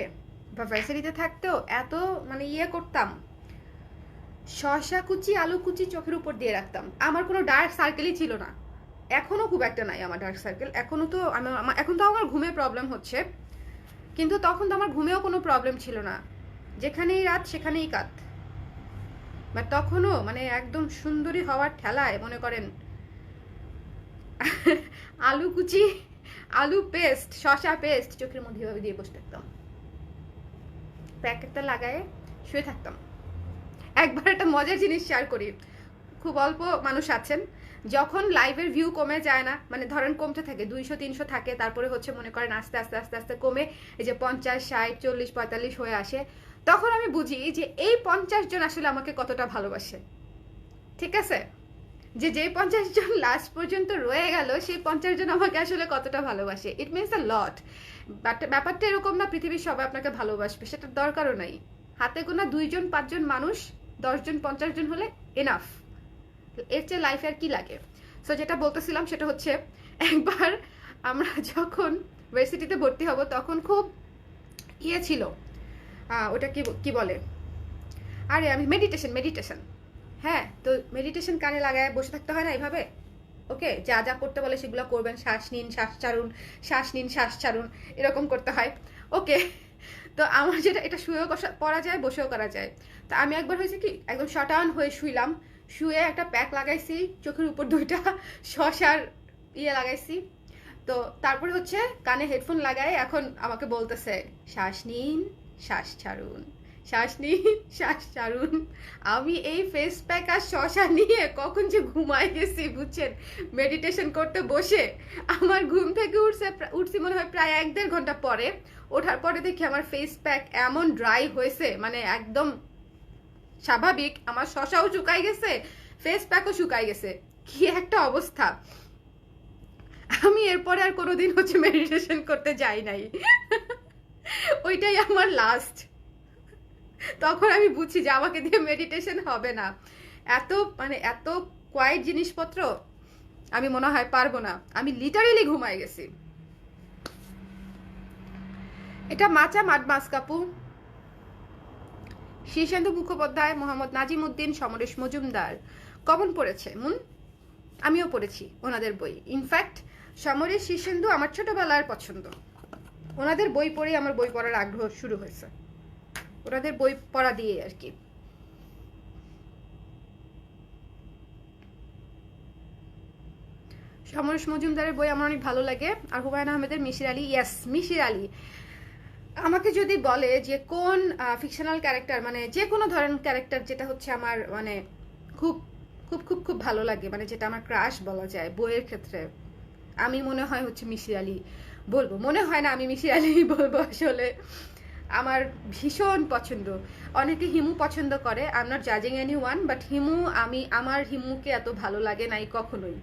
বা ভার্সিটিতে থাকতেও এত মানে করতাম, শসা কুচি আলু কুচি চোখের উপর দিয়ে রাখতাম। আমার কোনো ডার্ক সার্কেলই ছিল না, এখনো খুব একটা নাই আমার ডার্ক সার্কেল। এখনো তো এখন তো আমার ঘুমে প্রবলেম হচ্ছে, কিন্তু তখন তো আমার ঘুমেও কোনো প্রবলেম ছিল না, যেখানেই রাত সেখানেই কাত। বাট তখনও মানে একদম সুন্দরী হওয়ার ঠেলায় মনে করেন আলু কুচি আলু পেস্ট শসা পেস্ট চোখের মধ্যে এভাবে দিয়ে বসে থাকতাম, প্যাকেটটা লাগায়ে শুয়ে থাকতাম। একবার একটা মজার জিনিস শেয়ার করি, খুব অল্প মানুষ আছেন, যখন লাইভের ভিউ কমে যায় না, মানে ধরেন কমতে থাকে 200-300 থাকে, তারপরে হচ্ছে মনে করেন আস্তে আস্তে আস্তে আস্তে কমে এই যে 50-60-40-45 হয়ে আসে, তখন আমি বুঝি যে এই 50 জন আসলে আমাকে কতটা ভালোবাসে। ঠিক আছে, যে 50 জন লাস্ট পর্যন্ত রয়ে গেল, সেই 50 জন আমাকে আসলে কতটা ভালোবাসে, it means a lot. But ব্যাপারটা এরকম না পৃথিবীর সবাই আপনাকে ভালোবাসবে, সেটার দরকারও নাই। হাতে গোনা 2 জন 5 জন মানুষ, 10 জন 50 জন হলে এনাফ। এর চেয়ে লাইফে আর কি লাগে। সো যেটা বলতেছিলাম সেটা হচ্ছে, একবার আমরা যখন ইউনিভার্সিটিতে ভর্তি হব তখন খুব ইয়ে ছিল, ওটা কি বলে, আরে আমি মেডিটেশন। হ্যাঁ, তো মেডিটেশন কানে লাগায় বসে থাকতে হয় না এইভাবে। ওকে, যা যা করতে বলে সেগুলো করবেন, শ্বাস নিন শ্বাস ছাড়ুন, শ্বাস নিন শ্বাস ছাড়ুন, এরকম করতে হয়। ওকে, তো আমার যেটা, এটা শুয়েও পড়া যায় বসেও করা যায়। তো আমি একবার হয়েছে কি, একদম শটান হয়ে শুইলাম, শুয়ে একটা প্যাক লাগাইছি চোখের উপর, 2টা শসার ইয়ে লাগাইছি। তো তারপরে হচ্ছে কানে হেডফোন লাগায় এখন আমাকে বলতেছে শ্বাস নিন শ্বাস ছাড়ুন, শ্বাস নিন শ্বাস ছাড়ুন। আমি এই ফেস প্যাক আর শসা নিয়ে কখন যে ঘুমায় গেছি বুঝছেন, মেডিটেশন করতে বসে। আমার ঘুম থেকে উঠছি মনে হয় প্রায় 1-1.5 ঘন্টা পরে। ওঠার পরে দেখি আমার ফেস প্যাক এমন ড্রাই হয়েছে, মানে একদম স্বাভাবিক, আমার শসাও শুকাই গেছে, ফেস প্যাকও শুকাই গেছে, কি একটা অবস্থা। আমি এরপরে আর কোনোদিন হচ্ছে মেডিটেশন করতে যাই নাই। ওইটাই আমার লাস্ট। তখন আমি বুঝছি যে আমাকে দিয়ে মেডিটেশন হবে না, এত কোয়াইট জিনিসপত্র আমি মনে হয় পারবো না। আমি লিটারেলি ঘুমাই গেছি। এটা মাচা মাডমাস কাপু, শীর্ষেন্দু মুখোপাধ্যায়, মোহাম্মদ নাজিম উদ্দিন, সমরেশ মজুমদার কমন পড়েছে আমিও পড়েছি ওনাদের বই। ইনফ্যাক্ট সমরেশ শীর্ষেন্দু আমার ছোটবেলার পছন্দ, ওনাদের বই পড়েই আমার বই পড়ার আগ্রহ শুরু হয়েছে, ওনাদের বই পড়া দিয়ে আর কি। সমরেশ মজুমদারের বই আমার অনেক ভালো লাগে। আর হুমায়ুন আহমেদের মিশির আলী, ইয়েস মিশির আলী। আমাকে যদি বলে যে কোন ফিকশনাল ক্যারেক্টার, মানে যে কোনো ধরনের ক্যারেক্টার যেটা হচ্ছে আমার মানে খুব খুব খুব খুব ভালো লাগে, মানে যেটা আমার ক্রাশ বলা যায় বইয়ের ক্ষেত্রে, আমি মনে হয় হচ্ছে মিশির আলী বলবো। মনে হয় না, আমি মিশির আলী বলবো আসলে। আমার ভীষণ পছন্দ। অনেকে হিমু পছন্দ করে, আই এম নট জাজিং এনি ওয়ান, বাট আমার হিমুকে এত ভালো লাগে নাই কখনোই।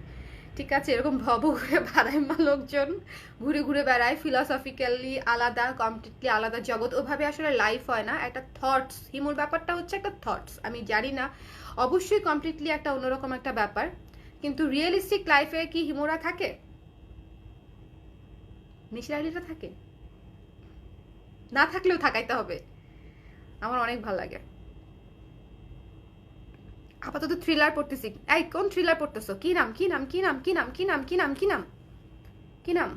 ঠিক আছে, এরকম ভব ঘুরে বেড়ায় লোকজন, ঘুরে ঘুরে বেড়ায়, ফিলসফিক্যালি আলাদা, কমপ্লিটলি আলাদা জগৎ, ওভাবে আসলে লাইফ হয় না, একটা থটস। হিমুর ব্যাপারটা হচ্ছে একটা থটস, আমি জানি না, অবশ্যই কমপ্লিটলি একটা অন্যরকম একটা ব্যাপার, কিন্তু রিয়েলিস্টিক লাইফে কি হিমুরা থাকে? মিশির আলীরা থাকে? না থাকলেও থাকাইতে হবে। আমার অনেক ভালো লাগে। আপাতত থ্রিলার পড়তেছি। এই কোন থ্রিলার পড়তেছো? কি নাম কি নাম কি নাম কি নাম কি নাম কি নাম কি নাম কি নাম?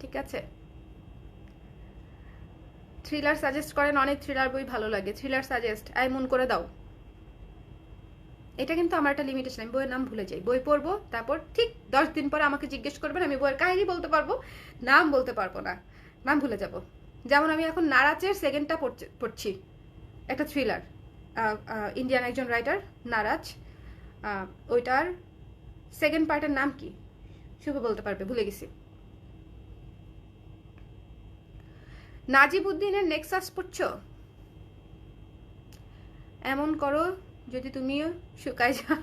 ঠিক আছে, থ্রিলার সাজেস্ট করেন, অনেক থ্রিলার বই ভালো লাগে, থ্রিলার সাজেস্ট এই মন করে দাও। এটা কিন্তু আমার একটা লিমিটেশন, আমি বইয়ের নাম ভুলে যাই, বই পড়বো তারপর ঠিক 10 দিন পরে আমাকে জিজ্ঞেস করবেন, আমি বইয়ের কাহিনী বলতে পারবো, নাম বলতে পারবো না, নাম ভুলে যাব। যেমন আমি এখন নারাজের সেকেন্ডটা পড়ছি, একটা থ্রিলার, ইন্ডিয়ান একজন রাইটার নারাজ, ওইটার সেকেন্ড পার্টের নাম কি শুভ বলতে পারবে, ভুলে গেছি। নাজিব উদ্দিনের নেক্সাস পড়ছো? এমন করো যদি তুমিও শুকায় যাও।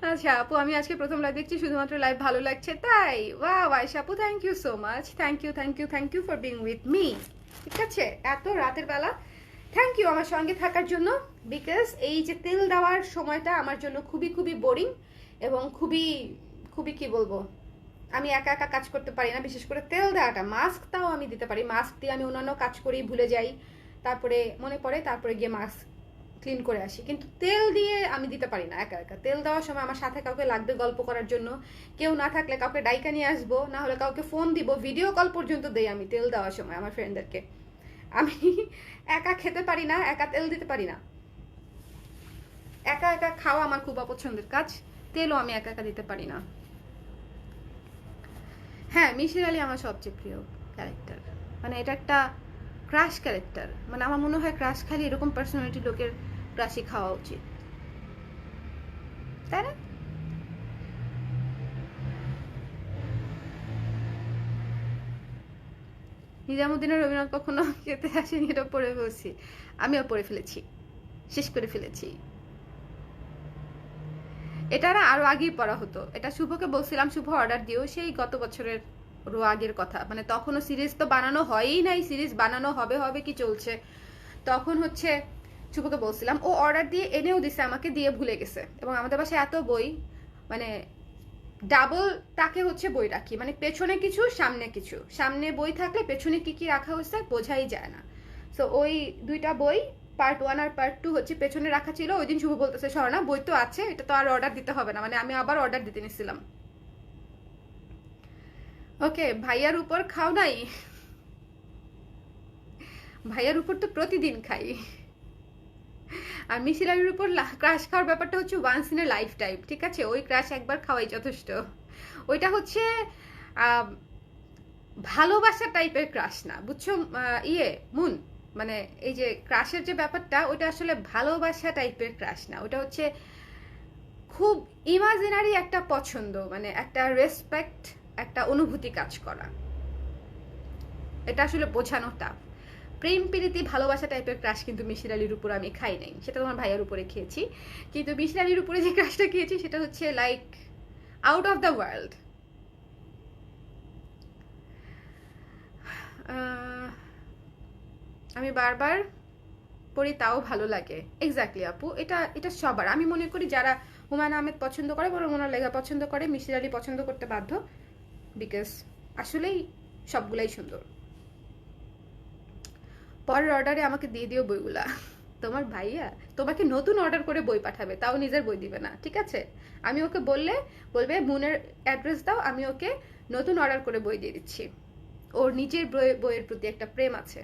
আচ্ছা আপু, আমি আজকে প্রথম লাইভ দেখছি, শুধুমাত্র লাইভ ভালো লাগছে তাই। ওয়াও আয়েশা আপু, thank you so much, thank you for being with me. ঠিক আছে, এত রাতের বেলা থ্যাংক ইউ আমার সঙ্গে থাকার জন্য, বিকজ এই যে তেল দেওয়ার সময়টা আমার জন্য খুবই খুবই বোরিং এবং খুবই খুবই কি বলবো, আমি একা একা কাজ করতে পারি না, বিশেষ করে তেল দেওয়াটা। মাস্ক তাও আমি দিতে পারি, মাস্ক দিয়ে আমি অন্যান্য কাজ করি, ভুলে যাই, তারপরে মনে পড়ে, তারপরে গিয়ে মাস্ক ক্লিন করে আসি। কিন্তু তেল দিয়ে আমি দিতে পারি না একা একা। তেল দেওয়ার সময় আমার সাথে কাউকে লাগবে গল্প করার জন্য, কেউ না থাকলে কাউকে ডাইকা নিয়ে আসবো, না হলে কাউকে ফোন দিব, ভিডিও কল পর্যন্ত দেই আমি তেল দেওয়ার সময় আমার ফ্রেন্ডদেরকে। আমি একা খেতে পারি না, একা তেল দিতে পারি না। একা একা খাওয়া আমার খুব অপছন্দের কাজ, তেলও আমি একা একা দিতে পারি না। হ্যাঁ, মিশির আলী আমার সবচেয়ে প্রিয় ক্যারেক্টার, মানে এটা একটা ক্রাশ ক্যারেক্টার। মানে আমার মনে হয় ক্রাশ খালি এরকম পার্সোনালিটি লোকের ক্রাশই খাওয়া উচিত, তাই না? নিজামুদ্দিনের রবীন্দ্রনাথ কখনো খেতে আসেনি, এটা পড়ে ফেলছি, আমিও পড়ে ফেলেছি, শেষ করে ফেলেছি। এটা না আরো আগেই পড়া হতো, এটা শুভকে বলছিলাম, শুভ অর্ডার দিও, সেই গত বছরের আগের কথা, মানে তখনও সিরিজ তো বানানো হয়ই নাই, সিরিজ বানানো হবে হবে কি চলছে, তখন হচ্ছে শুভকে বলছিলাম, ও অর্ডার দিয়ে এনেও দিছে আমাকে, দিয়ে ভুলে গেছে। এবং আমাদের বাসায় এত বই, মানে ডাবল তাকে হচ্ছে বই রাখি, মানে পেছনে কিছু সামনে কিছু, সামনে বই থাকলে পেছনে কি কি রাখা হয়েছে বোঝাই যায় না। সো ওই দুইটা বই পার্ট 1 আর পার্ট 2 হচ্ছে পেছনে রাখা ছিল। ওই দিন শুভ বলতেছে স্বর্ণা বই তো আছে, এটা তো আর অর্ডার দিতে হবে না, মানে আমি আবার অর্ডার দিতে নিছিলাম। ওকে, ভাইয়ার উপর খাও নাই? ভাইয়ার উপর তো প্রতিদিন খাই। আর মিশির আলীর উপর ক্রাশ খাওয়ার ব্যাপারটা হচ্ছে once in a lifetime, ঠিক আছে? ওই ক্রাশ একবার খাওয়াই যথেষ্ট। ওইটা হচ্ছে ভালোবাসা টাইপের ক্রাশ না, বুঝছো মুন? মানে এই যে ক্রাশের যে ব্যাপারটা, ওটা আসলে ভালোবাসা টাইপের ক্রাশ না, ওটা হচ্ছে খুব ইমাজিনারি একটা পছন্দ, মানে একটা রেসপেক্ট, একটা অনুভূতি কাজ করা। এটা আসলে বোঝানো টাফ। প্রেম প্রীতি ভালোবাসা টাইপের ক্রাশ কিন্তু মিশির আলীর উপর আমি খাই নাই, সেটা তোমার ভাইয়ার উপরে খেয়েছি। কিন্তু মিশির আলীর উপরে যে ক্রাশটা খেয়েছি সেটা হচ্ছে like out of the world. আমি বারবার পড়ি তাও ভালো লাগে। এক্স্যাক্টলি আপু, এটা এটা সবার, আমি মনে করি যারা হুমায়ুন আহমেদ পছন্দ করে, বরং ওনার লেখা পছন্দ করে, মিশির আলী পছন্দ করতে বাধ্য, বিকজ আসলেই সবগুলাই সুন্দর। পরের অর্ডারে আমাকে দিয়ে দিও বইগুলা। তোমার ভাইয়া তোমাকে নতুন অর্ডার করে বই পাঠাবে, তাও নিজের বই দিবে না, ঠিক আছে? আমি ওকে বলবে মুনের অ্যাড্রেস দাও, আমি ওকে নতুন অর্ডার করে বই দিয়ে দিচ্ছি। ওর নিজের বইয়ের প্রতি একটা প্রেম আছে,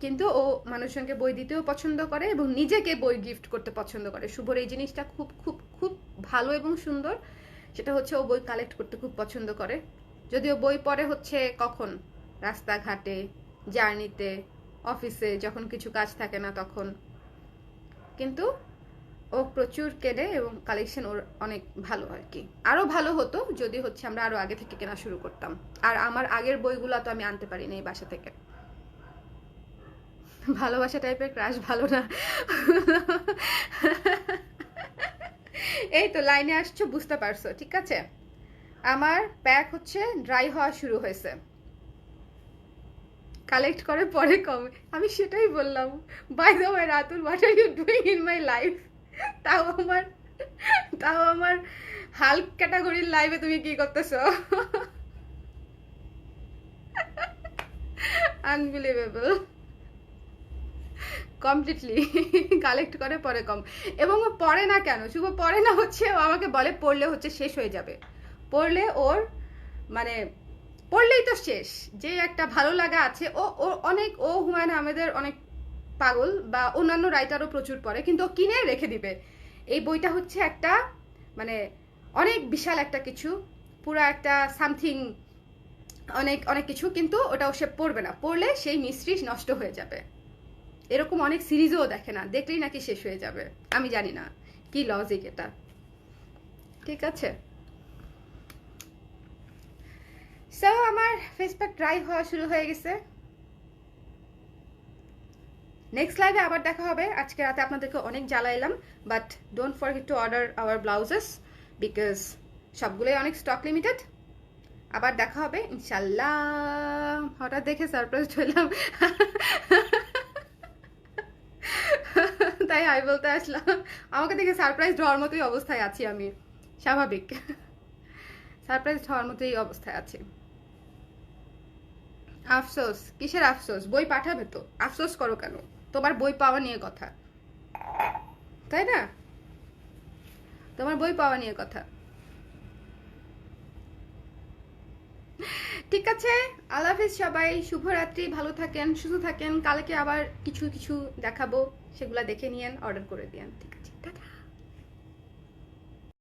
কিন্তু ও মানুষজনকে বই দিতেও পছন্দ করে এবং নিজেকে বই গিফট করতে পছন্দ করে। শুভর এই জিনিসটা খুব খুব খুব ভালো এবং সুন্দর, সেটা হচ্ছে ও বই কালেক্ট করতে খুব পছন্দ করে। যদিও বই পড়ে হচ্ছে কখন, রাস্তাঘাটে, জার্নিতে, অফিসে, যখন কিছু কাজ থাকে না তখন। কিন্তু ও প্রচুর কেনে এবং কালেকশন ওর অনেক ভালো আর কি। আরও ভালো হতো যদি হচ্ছে আমরা আরও আগে থেকে কেনা শুরু করতাম। আর আমার আগের বইগুলো তো আমি আনতে পারিনি এই বাসা থেকে। ভালোবাসা টাইপের ক্রাশ ভালো না। এই তো লাইনে আসছো, বুঝতে পারছো, ঠিক আছে? আমার ব্যাগ হচ্ছে ড্রাই হওয়া শুরু হয়েছে, কালেক্ট করে পরে কমে। আমি সেটাই বললাম। By the way Ratul, what are you doing in my life? তাও আমার তাও আমার হাল্ক ক্যাটাগরির লাইফে তুমি কি করতেছো? আনবিলিভেবল। কমপ্লিটলি কালেক্ট করে পরে কম। এবং ও পড়ে না কেন? শুভ পড়ে না হচ্ছে, ও আমাকে বলে পড়লে হচ্ছে শেষ হয়ে যাবে, পড়লে ওর মানে পড়লেই তো শেষ। যে একটা ভালো লাগা আছে, ও অনেক, ও হুমায়ুন আহমেদের অনেক পাগল, বা অন্যান্য রাইটারও প্রচুর পড়ে, কিন্তু ও কিনে রেখে দিবে। এই বইটা হচ্ছে একটা মানে অনেক বিশাল একটা কিছু, পুরা একটা সামথিং, অনেক অনেক কিছু, কিন্তু ওটাও সে পড়বে না, পড়লে সেই মিস্ট্রি নষ্ট হয়ে যাবে। এরকম অনেক সিরিজও দেখে না, দেখলেই নাকি শেষ হয়ে যাবে। আমি জানি না কি লজিক এটা, ঠিক আছে? সো আমার ফেস প্যাক ড্রাই হওয়া শুরু হয়ে গেছে। নেক্সট লাইভে আবার দেখা হবে। আজকে রাতে আপনাদেরকে অনেক জ্বালাইলাম, but don't forget to order our blouses, because সবগুলোই অনেক স্টক লিমিটেড। আবার দেখা হবে ইনশাল্লাহ। হঠাৎ দেখে সারপ্রাইজ হইলাম, তাই হাই বলতে আসলাম। আমাকে দেখে সারপ্রাইজ হওয়ার মতোই অবস্থায় আছি আমি, স্বাভাবিক। সারপ্রাইজ হওয়ার মতো এই অবস্থায় আছে। আফসোস কিসের আফসোস? বই পাঠাবে তো, আফসোস করো কেন? তোমার বই পাওয়া নিয়ে কথা, তাই না? তোমার বই পাওয়া নিয়ে কথা। ঠিক আছে, আল্লাহ হাফিজ সবাই, শুভরাত্রি, ভালো থাকেন, সুস্থ থাকেন। কালকে আবার কিছু কিছু দেখাবো, সেগুলা দেখে নিয়েন, অর্ডার করে দিয়েন। ঠিক আছে, টাটা।